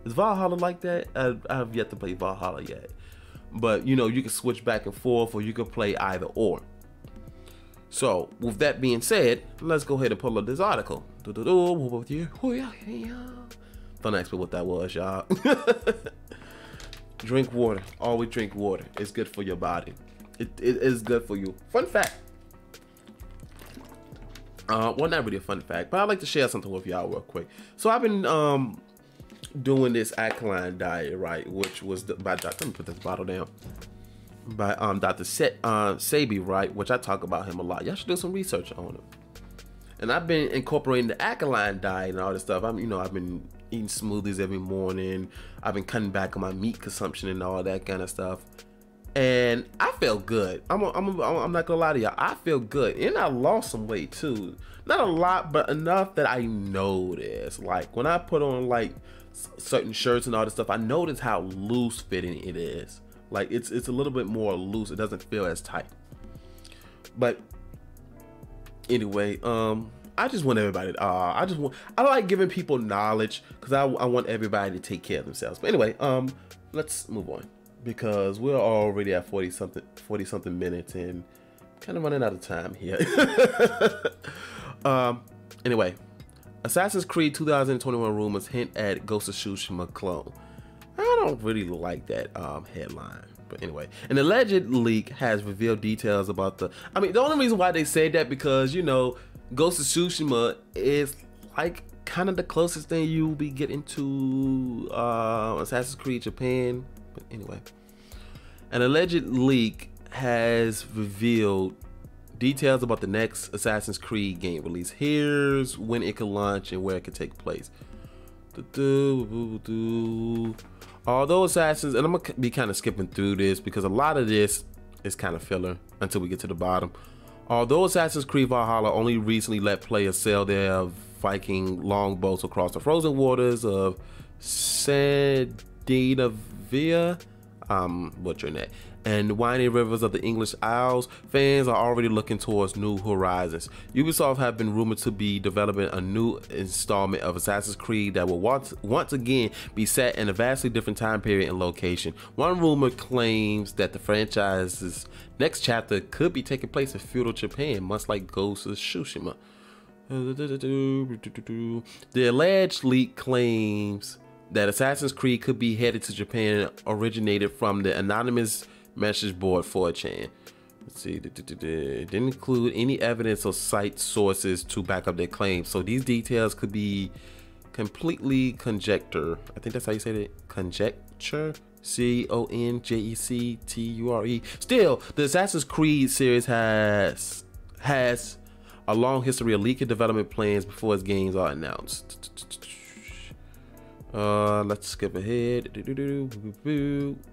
Is Valhalla like that? I have yet to play Valhalla yet, but you know, you can switch back and forth, or you can play either or. So, with that being said, let's go ahead and pull up this article. Don't ask me what that was, y'all. Drink water. Always drink water. It's good for your body. It is good for you. Fun fact. Well, not really a fun fact, but I'd like to share something with y'all real quick. So, I've been doing this alkaline diet, right? Which was by Dr. Let me put this bottle down. By Dr. Sebi, right? Which I talk about him a lot. Y'all should do some research on him. And I've been incorporating the alkaline diet and all this stuff. I've been eating smoothies every morning. I've been cutting back on my meat consumption and all that kind of stuff. And I feel good. I'm not gonna lie to y'all. I feel good, and I lost some weight too. Not a lot, but enough that I notice. Like when I put on like certain shirts and all this stuff, I notice how loose fitting it is. Like it's a little bit more loose. It doesn't feel as tight. But anyway, I just want everybody. I like giving people knowledge because I want everybody to take care of themselves. But anyway, let's move on because we're already at 40 something minutes and kind of running out of time here. Anyway, Assassin's Creed 2021 rumors hint at Ghost of Tsushima clone. I don't really like that headline, but anyway, an alleged leak has revealed details about the only reason why they say that because, you know, Ghost of Tsushima is like kind of the closest thing you'll be getting to Assassin's Creed Japan. But anyway, an alleged leak has revealed details about the next Assassin's Creed game release. Here's when it could launch and where it could take place. Although Assassins, and I'm gonna be kind of skipping through this because a lot of this is kind of filler until we get to the bottom. Although Assassin's Creed Valhalla only recently let players sail their Viking longboats across the frozen waters of Scandinavia, butchering that, and the windy rivers of the English Isles, fans are already looking towards new horizons. Ubisoft have been rumored to be developing a new installment of Assassin's Creed that will once again be set in a vastly different time period and location. One rumor claims that the franchise's next chapter could be taking place in feudal Japan, much like Ghost of Tsushima. The alleged leak claims that Assassin's Creed could be headed to Japan originated from the anonymous message board 4chan. Let's see, didn't include any evidence or cite sources to back up their claims, so these details could be completely conjecture. I think that's how you say it, conjecture. Conjecture. Still, the Assassin's Creed series has a long history of leaking development plans before its games are announced. Let's skip ahead.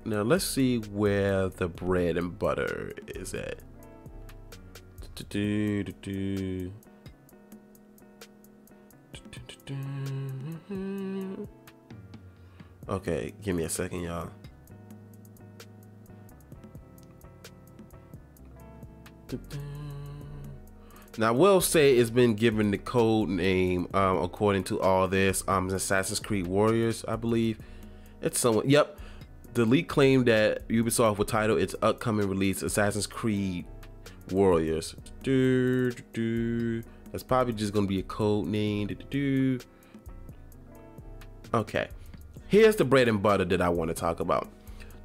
Now let's see where the bread and butter is at. Okay, give me a second, y'all. Now, I will say it's been given the code name, according to all this, Assassin's Creed Warriors, I believe. It's somewhat, yep. The leak claimed that Ubisoft would title its upcoming release Assassin's Creed Warriors. That's probably just gonna be a code name. Okay, here's the bread and butter that I want to talk about.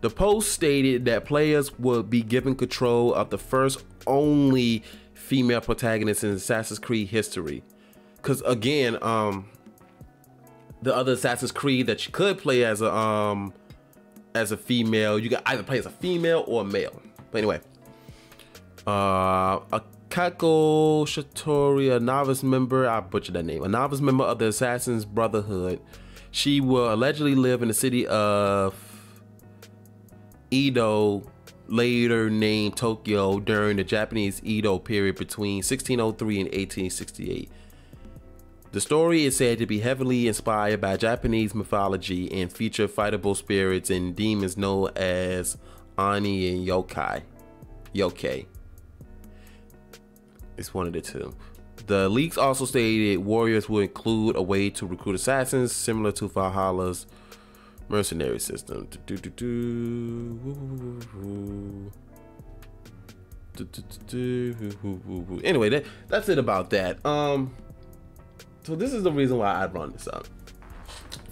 The post stated that players would be given control of the first only female protagonist in Assassin's Creed history. Because again, the other Assassin's Creed that you could play as a female, you got either play as a female or a male. But anyway, Akako Shatori, a novice member, I butchered that name, a novice member of the Assassin's Brotherhood. She will allegedly live in the city of Edo, later named Tokyo, during the Japanese Edo period between 1603 and 1868. The story is said to be heavily inspired by Japanese mythology and feature fightable spirits and demons known as Ani and Yokai. It's one of the two. The leaks also stated warriors will include a way to recruit assassins similar to Valhalla's mercenary system. Anyway, that's it about that. So this is the reason why I run this up.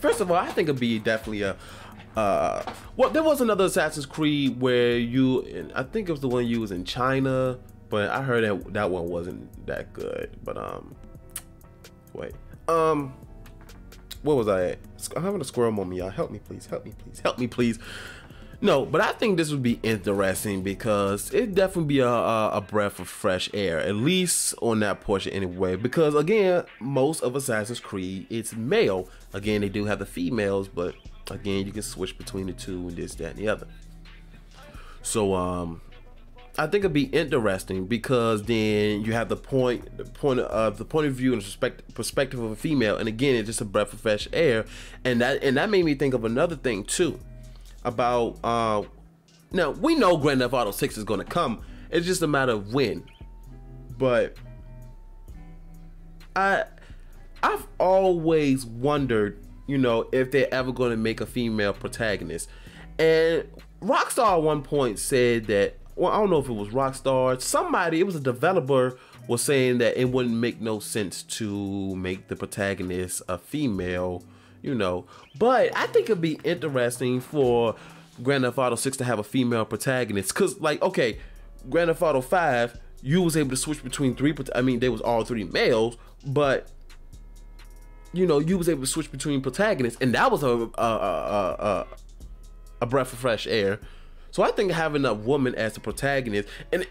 First of all, I think it'd be definitely a well, there was another Assassin's Creed where I think it was the one you was in China, but I heard that one wasn't that good. But wait, where was I at? I'm having a squirrel moment, y'all. Help me, please. Help me, please. Help me, please. No, but I think this would be interesting because it'd definitely be a breath of fresh air, at least on that portion anyway. Because again, most of Assassin's Creed, it's male. Again, they do have the females, but again, you can switch between the two and this, that, and the other. So I think it'd be interesting because then you have the point of view and perspective of a female, and again, it's just a breath of fresh air, and that made me think of another thing too. About now we know Grand Theft Auto 6 is going to come. It's just a matter of when. But I've always wondered, you know, if they're ever going to make a female protagonist. And Rockstar at one point said that, well, I don't know if it was Rockstar, somebody, it was a developer, was saying that it wouldn't make no sense to make the protagonist a female, you know. But I think it'd be interesting for Grand Theft Auto 6 to have a female protagonist, because like, okay, Grand Theft Auto 5, you was able to switch between they was all three males, but you know, you was able to switch between protagonists, and that was a breath of fresh air. So I think having a woman as the protagonist, and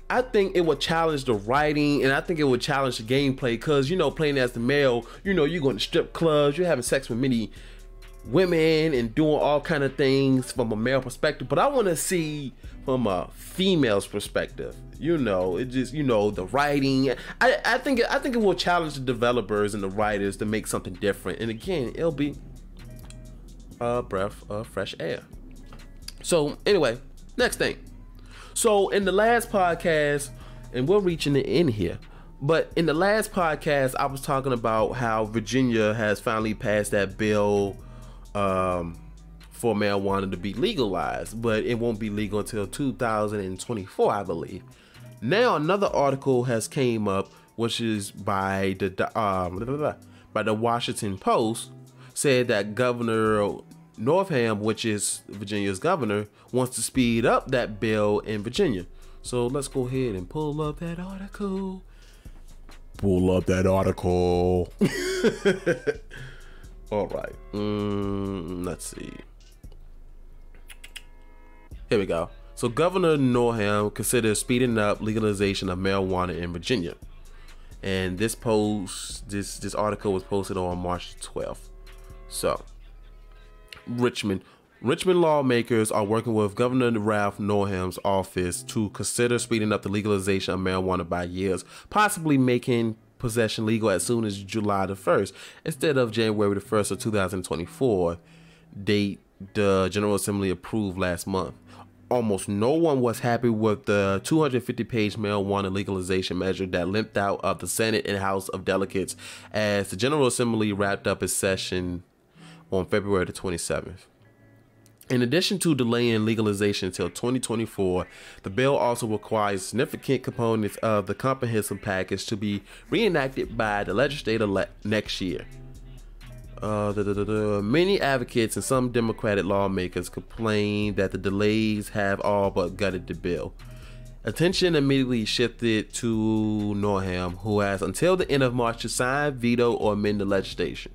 I think it would challenge the writing, and I think it would challenge the gameplay, because, you know, playing as the male, you know, you're going to strip clubs, you're having sex with many women and doing all kind of things from a male perspective. But I want to see from a female's perspective, you know, it just, you know, the writing. I think it will challenge the developers and the writers to make something different. And again, it'll be a breath of fresh air. So anyway, next thing. So in the last podcast, and we're reaching the end here, but in the last podcast, I was talking about how Virginia has finally passed that bill for marijuana to be legalized, but it won't be legal until 2024, I believe. Now another article has came up, which is by the Washington Post, said that Governor Northam, which is Virginia's governor, wants to speed up that bill in Virginia. So let's go ahead and pull up that article. Pull up that article. All right. Let's see. Here we go. So Governor Northam considers speeding up legalization of marijuana in Virginia. And this article was posted on March 12th. So Richmond lawmakers are working with Governor Ralph Northam's office to consider speeding up the legalization of marijuana by years, possibly making possession legal as soon as July the 1st instead of January the 1st of 2024, date the General Assembly approved last month. Almost no one was happy with the 250-page marijuana legalization measure that limped out of the Senate and House of Delegates as the General Assembly wrapped up its session on February the 27th. In addition to delaying legalization until 2024, the bill also requires significant components of the comprehensive package to be reenacted by the legislature next year. Many advocates and some Democratic lawmakers complain that the delays have all but gutted the bill. Attention immediately shifted to Norham, who has until the end of March to sign, veto, or amend the legislation.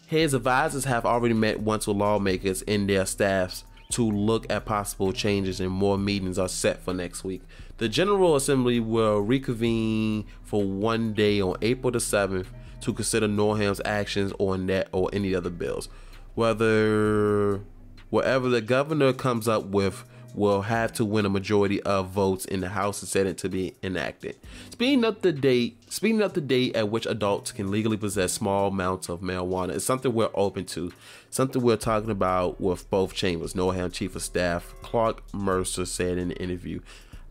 His advisors have already met once with lawmakers and their staffs to look at possible changes, and more meetings are set for next week. The General Assembly will reconvene for one day on April the 7th to consider Norham's actions on that or any other bills. Whatever the governor comes up with will have to win a majority of votes in the House and Senate to be enacted. Speeding up the date at which adults can legally possess small amounts of marijuana is something we're open to, something we're talking about with both chambers, Norham Chief of Staff Clark Mercer said in the interview.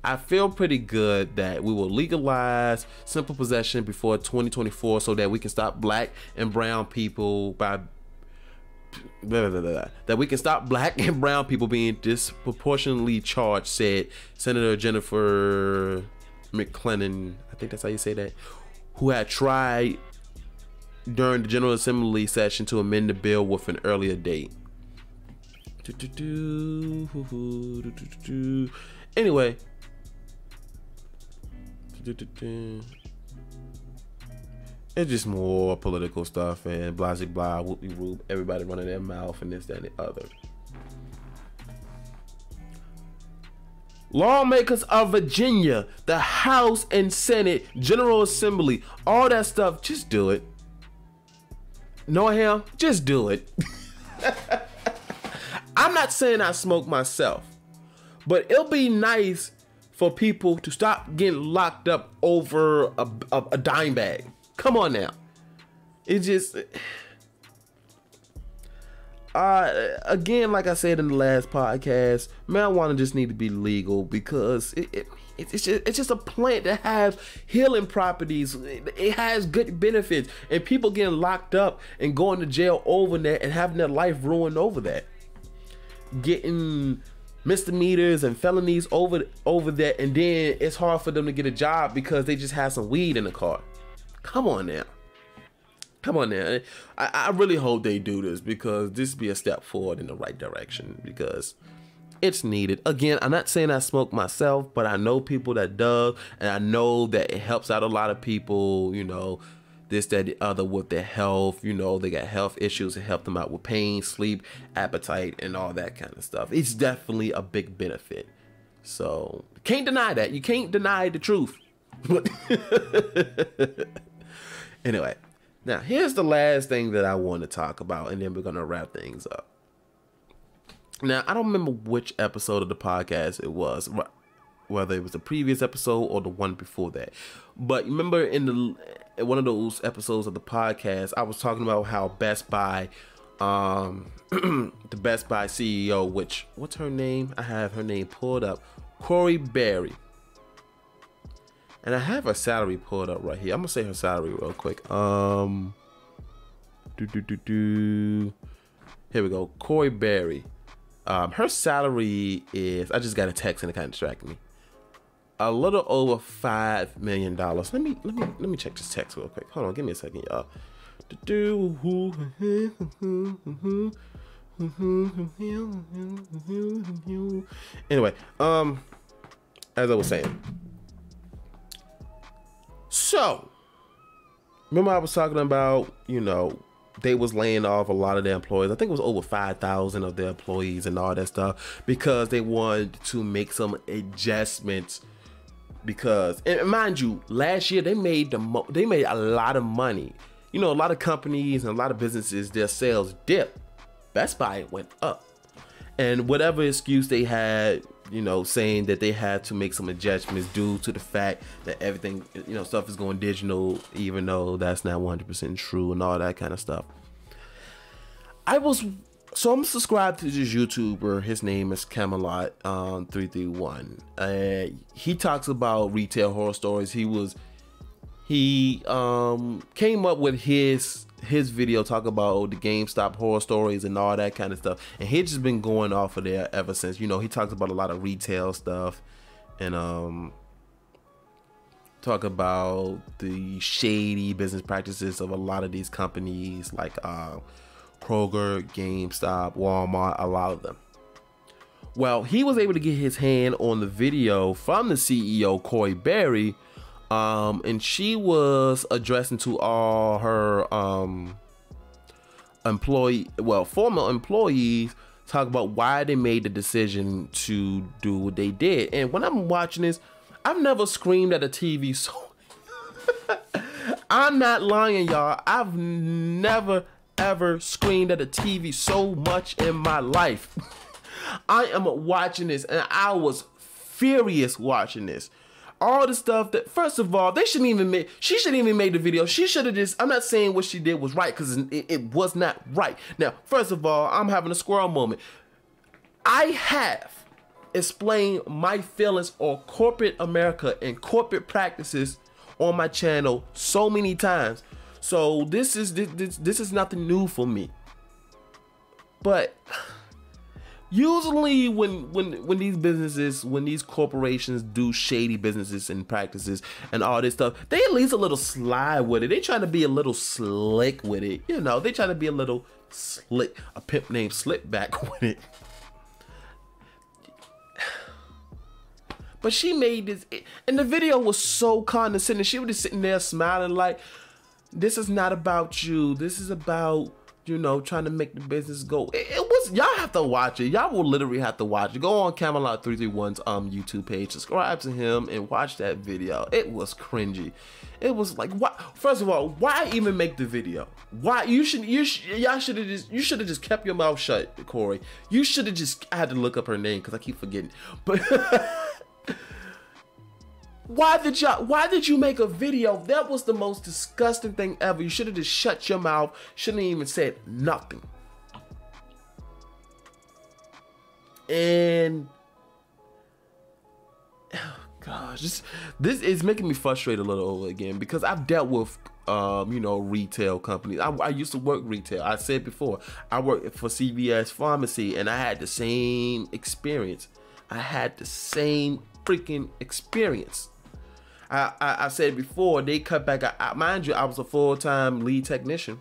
I feel pretty good that we will legalize simple possession before 2024 so that we can stop black and brown people that we can stop black and brown people being disproportionately charged, said Senator Jennifer McClellan, I think that's how you say that, who had tried during the General Assembly session to amend the bill with an earlier date. Anyway, it's just more political stuff and blah blah blah, whoop-de-whoop, everybody running their mouth and this, that, and the other. Lawmakers of Virginia, the House and Senate, General Assembly, all that stuff, just do it. Norham, just do it. I'm not saying I smoke myself, but it'll be nice for people to stop getting locked up over a dime bag. Come on now. It just again, like I said in the last podcast, marijuana just need to be legal because it's just a plant that has healing properties. It has good benefits, and people getting locked up and going to jail over that and having their life ruined over that, getting misdemeanors and felonies over that, and then it's hard for them to get a job because they just have some weed in the car. Come on now. Come on now. I really hope they do this because this be a step forward in the right direction because it's needed. Again, I'm not saying I smoke myself, but I know people that does, and I know that it helps out a lot of people, you know, this, that, the other with their health. You know, they got health issues. It help them out with pain, sleep, appetite, and all that kind of stuff. It's definitely a big benefit. So, can't deny that. You can't deny the truth. Anyway, now here's the last thing that I want to talk about, and then we're gonna wrap things up. Now, I don't remember which episode of the podcast it was, whether it was the previous episode or the one before that. But remember in one of those episodes of the podcast, I was talking about how Best Buy, the Best Buy CEO, what's her name? I have her name pulled up, Corey Berry. And I have her salary pulled up right here. I'm gonna say her salary real quick. Here we go. Corey Berry. Her salary is, I just got a text and it kind of distracted me, a little over $5 million. Let me check this text real quick. Hold on, give me a second, y'all. Anyway, as I was saying, so remember I was talking about, you know, they was laying off a lot of their employees. I think it was over 5,000 of their employees and all that stuff because they wanted to make some adjustments. Because, and mind you, last year they made a lot of money. You know, a lot of companies and a lot of businesses, their sales dipped. Best Buy went up. And whatever excuse they had, you know, saying that they had to make some adjustments due to the fact that everything, you know, stuff is going digital, even though that's not 100% true and all that kind of stuff. So I'm subscribed to this YouTuber. His name is Camelot 331. He talks about retail horror stories. He he came up with his video talking about the GameStop horror stories and all that kind of stuff, and he's just been going off of there ever since. You know, he talks about a lot of retail stuff and talk about the shady business practices of a lot of these companies like Kroger, GameStop, Walmart, a lot of them. Well, he was able to get his hand on the video from the CEO, Corey Berry, and she was addressing to all her former employees, talk about why they made the decision to do what they did. And when I'm watching this, I've never screamed at a TV so I'm not lying, y'all. I've never ever screamed at a TV so much in my life. I am watching this and I was furious watching this. All the stuff that, first of all, she shouldn't even make the video. She should have just, I'm not saying what she did was right, because it was not right. Now, first of all, I'm having a squirrel moment. I have explained my feelings on corporate America and corporate practices on my channel so many times. So this is nothing new for me. But usually when these businesses, when these corporations do shady businesses and practices and all this stuff, they at least a little sly with it. They trying to be a little slick with it. You know, they trying to be a little slick, a pimp named Slickback with it. But she made this, and the video was so condescending. She was just sitting there smiling like, this is not about you. This is about, you know, trying to make the business go. It was, y'all have to watch it. Y'all will literally have to watch it. Go on Camelot 331's YouTube page, subscribe to him, and watch that video. It was cringy. It was like, why? First of all, why even make the video? Why y'all should have just kept your mouth shut, Corey. You should have just, I had to look up her name because I keep forgetting. But why did you make a video? That was the most disgusting thing ever. You should have just shut your mouth. Shouldn't have even said nothing. And oh gosh, this is making me frustrated a little over again, because I've dealt with you know, retail companies. I used to work retail. I said before, I worked for CVS Pharmacy, and I had the same experience. I had the same freaking experience. I said before, they cut back. Mind you, I was a full-time lead technician,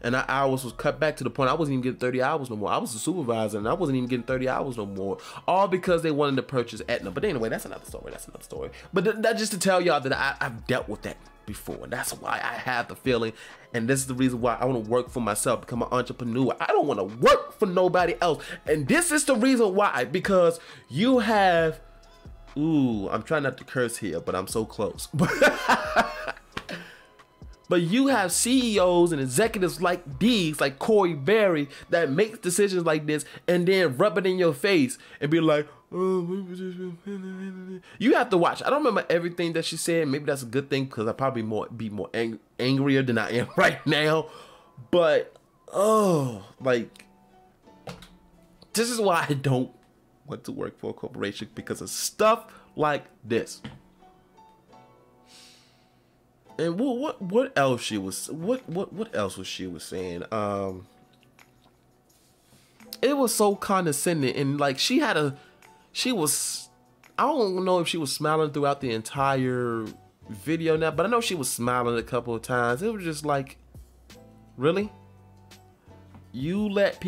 and our hours was cut back to the point I wasn't even getting 30 hours no more. I was a supervisor, and I wasn't even getting 30 hours no more, all because they wanted to purchase Aetna. But anyway, that's another story. That's another story. But that just to tell y'all that I've dealt with that before, and that's why I have the feeling, and this is the reason why I want to work for myself, become an entrepreneur. I don't want to work for nobody else, and this is the reason why, because you have, ooh, I'm trying not to curse here, but I'm so close. But you have CEOs and executives like these, like Corey Berry, that makes decisions like this and then rub it in your face and be like, oh, you have to watch. I don't remember everything that she said. Maybe that's a good thing, because I probably be more angrier than I am right now. But oh, like, this is why I don't want to work for a corporation, because of stuff like this. And what else she was what else was she saying? It was so condescending, and like she was, I don't know if she was smiling throughout the entire video now, but I know she was smiling a couple of times. It was just like, really? You let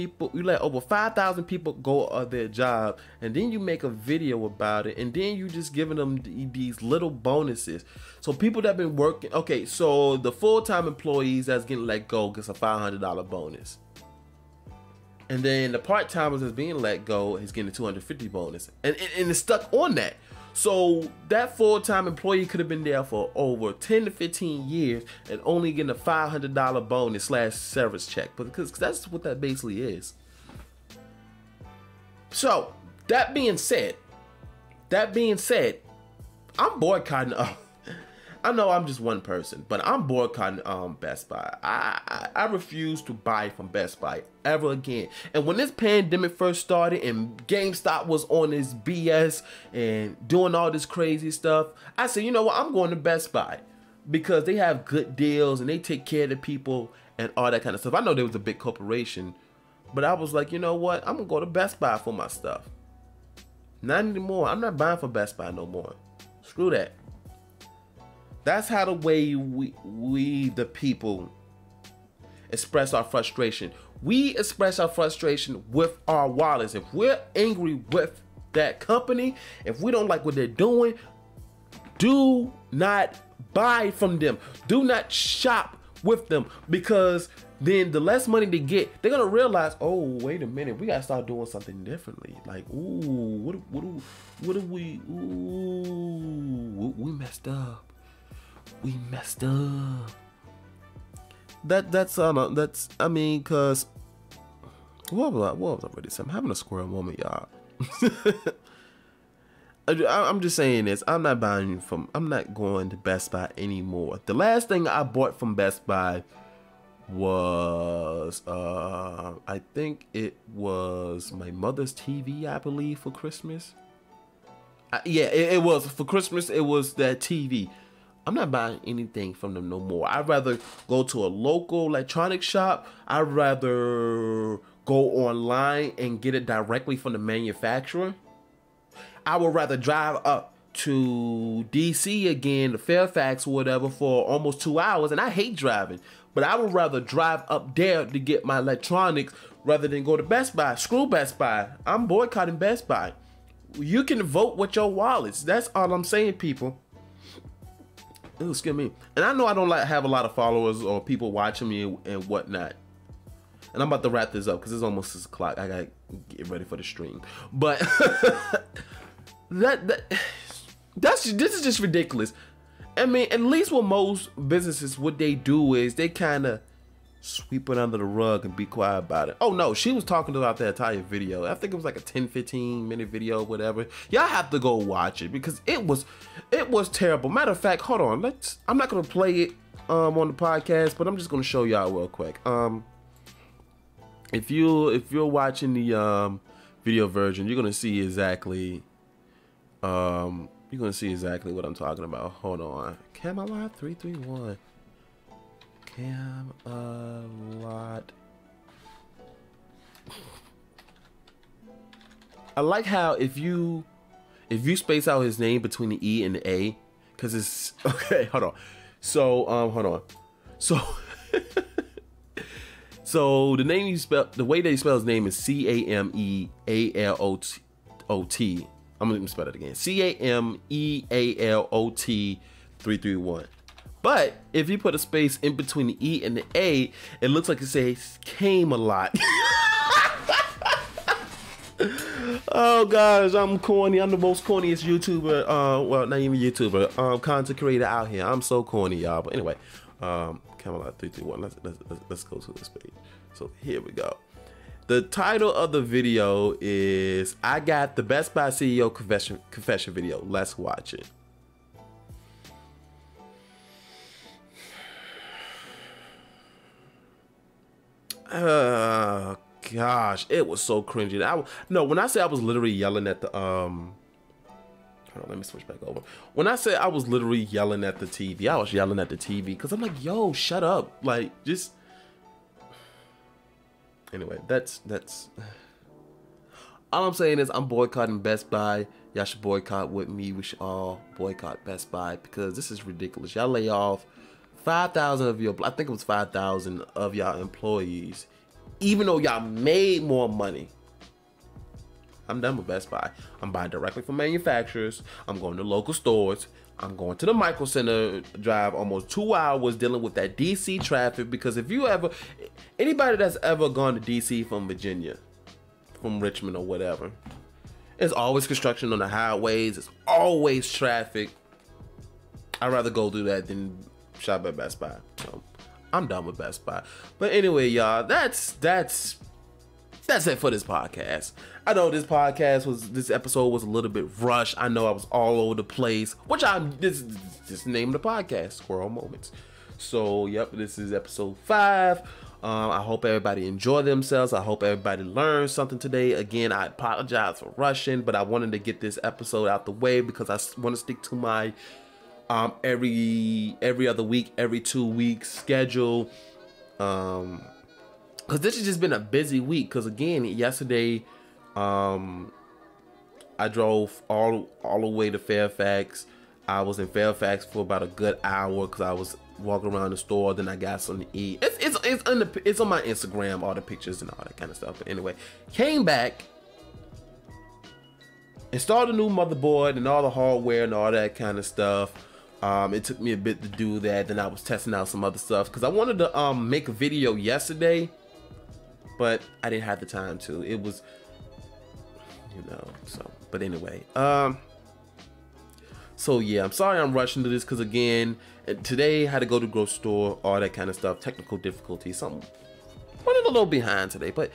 over 5,000 people go on their job, and then you make a video about it, and then you just giving them these little bonuses. So people that been working, okay, so the full-time employees that's getting let go gets a $500 bonus. And then the part-timers that's being let go is getting a $250 bonus. And it's stuck on that. So that full-time employee could have been there for over 10 to 15 years and only getting a $500 bonus / severance check, because that's what that basically is. So that being said, I'm boycotting. I know I'm just one person, but I'm boycotting Best Buy. I refuse to buy from Best Buy ever again. And when this pandemic first started and GameStop was on this BS and doing all this crazy stuff, I said, you know what, I'm going to Best Buy. because they have good deals and they take care of the people and all that kind of stuff. I know there was a big corporation, but I was like, you know what? I'm gonna go to Best Buy for my stuff. Not anymore. I'm not buying from Best Buy no more. Screw that. That's how the way we the people express our frustration. We express our frustration with our wallets. If we're angry with that company, if we don't like what they're doing, do not buy from them. Do not shop with them, because then the less money they get, they're gonna realize, oh, wait a minute, we gotta start doing something differently. Like, ooh, what do we? Ooh, we messed up. We messed up. That's I mean, cause what was I ready to say? I'm having a squirrel moment, y'all. I'm just saying this. I'm not going to Best Buy anymore. The last thing I bought from Best Buy was I think it was my mother's TV, I believe, for Christmas. Yeah, it was for Christmas. It was that TV. I'm not buying anything from them no more. I'd rather go to a local electronic shop. I'd rather go online and get it directly from the manufacturer. I would rather drive up to DC again, to Fairfax or whatever, for almost 2 hours. And I hate driving, but I would rather drive up there to get my electronics rather than go to Best Buy. Screw Best Buy. I'm boycotting Best Buy. You can vote with your wallets. That's all I'm saying, people. Ooh, excuse me. And I know I don't have a lot of followers or people watching me and whatnot. And I'm about to wrap this up because it's almost 6 o'clock. I gotta get ready for the stream. But this is just ridiculous. I mean, at least with most businesses, what they do is they kind of sweep it under the rug and be quiet about it. Oh no, she was talking about the entire video. I think it was like a 10-15 minute video, whatever. Y'all have to go watch it because it was terrible. Matter of fact, hold on, I'm not gonna play it on the podcast, but I'm just gonna show y'all real quick. If you're watching the video version, you're gonna see exactly what I'm talking about. Hold on, Camelot 331. Camelot. I like how if you space out his name between the E and the A, because it's okay. Hold on. So hold on. So so the way they spell his name is Camealot. I'm gonna spell it again. Camealot 331. But if you put a space in between the E and the A, it looks like it says came a lot. Oh gosh, I'm corny. I'm the most corniest YouTuber. Well, not even YouTuber. Content creator out here. I'm so corny, y'all. But anyway, Camelot 331. Let's go to this page. So here we go. The title of the video is "I got the Best Buy CEO confession video." Let's watch it. Gosh, it was so cringy. No, when I say I was literally yelling at the hold on, let me switch back over. When I say I was literally yelling at the TV, I was yelling at the TV because I'm like, yo, shut up. Like, just anyway, that's all I'm saying is I'm boycotting Best Buy. Y'all should boycott with me. We should all boycott Best Buy because this is ridiculous. Y'all lay off 5,000 of your, I think it was 5,000 of y'all employees, even though y'all made more money. I'm done with Best Buy. I'm buying directly from manufacturers. I'm going to local stores. I'm going to the Micro Center, drive almost 2 hours dealing with that DC traffic, because if you ever, anybody that's ever gone to DC from Virginia, from Richmond or whatever, there's always construction on the highways. It's always traffic. I'd rather go do that than shop at Best Buy. So I'm done with Best Buy. But anyway, y'all, that's it for this podcast. I know this episode was a little bit rushed. I know I was all over the place, which this is just the name of the podcast, Squirrel Moments. So yep, this is episode 5. I hope everybody enjoyed themselves. I hope everybody learned something today. Again, I apologize for rushing, but I wanted to get this episode out the way because I want to stick to my every other week, every 2 weeks schedule. Because this has just been a busy week. Because again, yesterday, I drove all the way to Fairfax. I was in Fairfax for about a good hour because I was walking around the store. Then I got something to eat. It's on my Instagram, all the pictures and all that kind of stuff. But anyway, came back, installed a new motherboard and all the hardware and all that kind of stuff. It took me a bit to do that. Then I was testing out some other stuff because I wanted to make a video yesterday, but I didn't have the time to. It was, you know, so. But anyway, so yeah, I'm sorry I'm rushing to this because again, today I had to go to the grocery store, all that kind of stuff, technical difficulties, something running a little behind today, but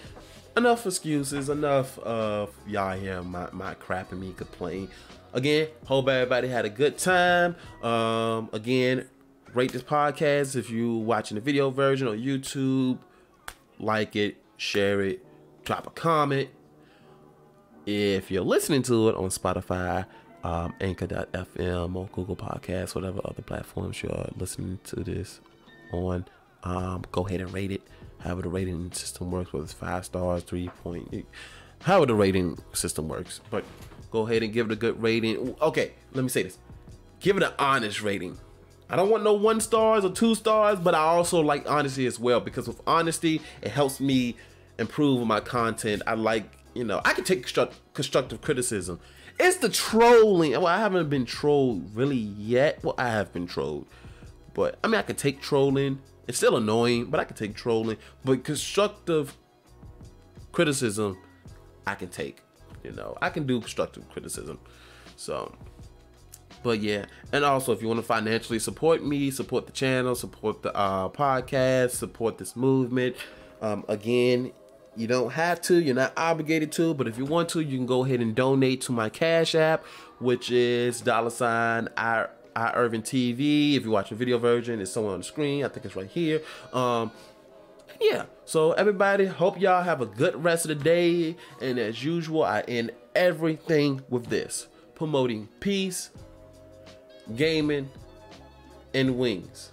enough excuses, enough of y'all hear my crap and me complain. Again, hope everybody had a good time. Again, rate this podcast if you watching the video version on YouTube. Like it, share it, drop a comment. If you're listening to it on Spotify, Anchor.fm, or Google Podcasts, whatever other platforms you're listening to this on, go ahead and rate it. However the rating system works, whether it's 5 stars, 3.8, however the rating system works. But go ahead and give it a good rating. Okay, let me say this. Give it an honest rating. I don't want no 1 stars or 2 stars, but I also like honesty as well, because with honesty, it helps me improve my content. I like, you know, I can take constructive criticism. It's the trolling. Well, I haven't been trolled really yet. Well, I have been trolled, but I mean, I can take trolling. It's still annoying, but I can take trolling. But constructive criticism, I can take. You know, I can do constructive criticism. So, but yeah. And also, if you want to financially support me, support the channel, support the podcast, support this movement, again, you don't have to, you're not obligated to, but if you want to, you can go ahead and donate to my Cash App, which is $iIrvingTV. If you're watching video version, it's somewhere on the screen. I think it's right here. Yeah, so everybody, hope y'all have a good rest of the day. And as usual, I end everything with this: promoting peace, gaming, and wings.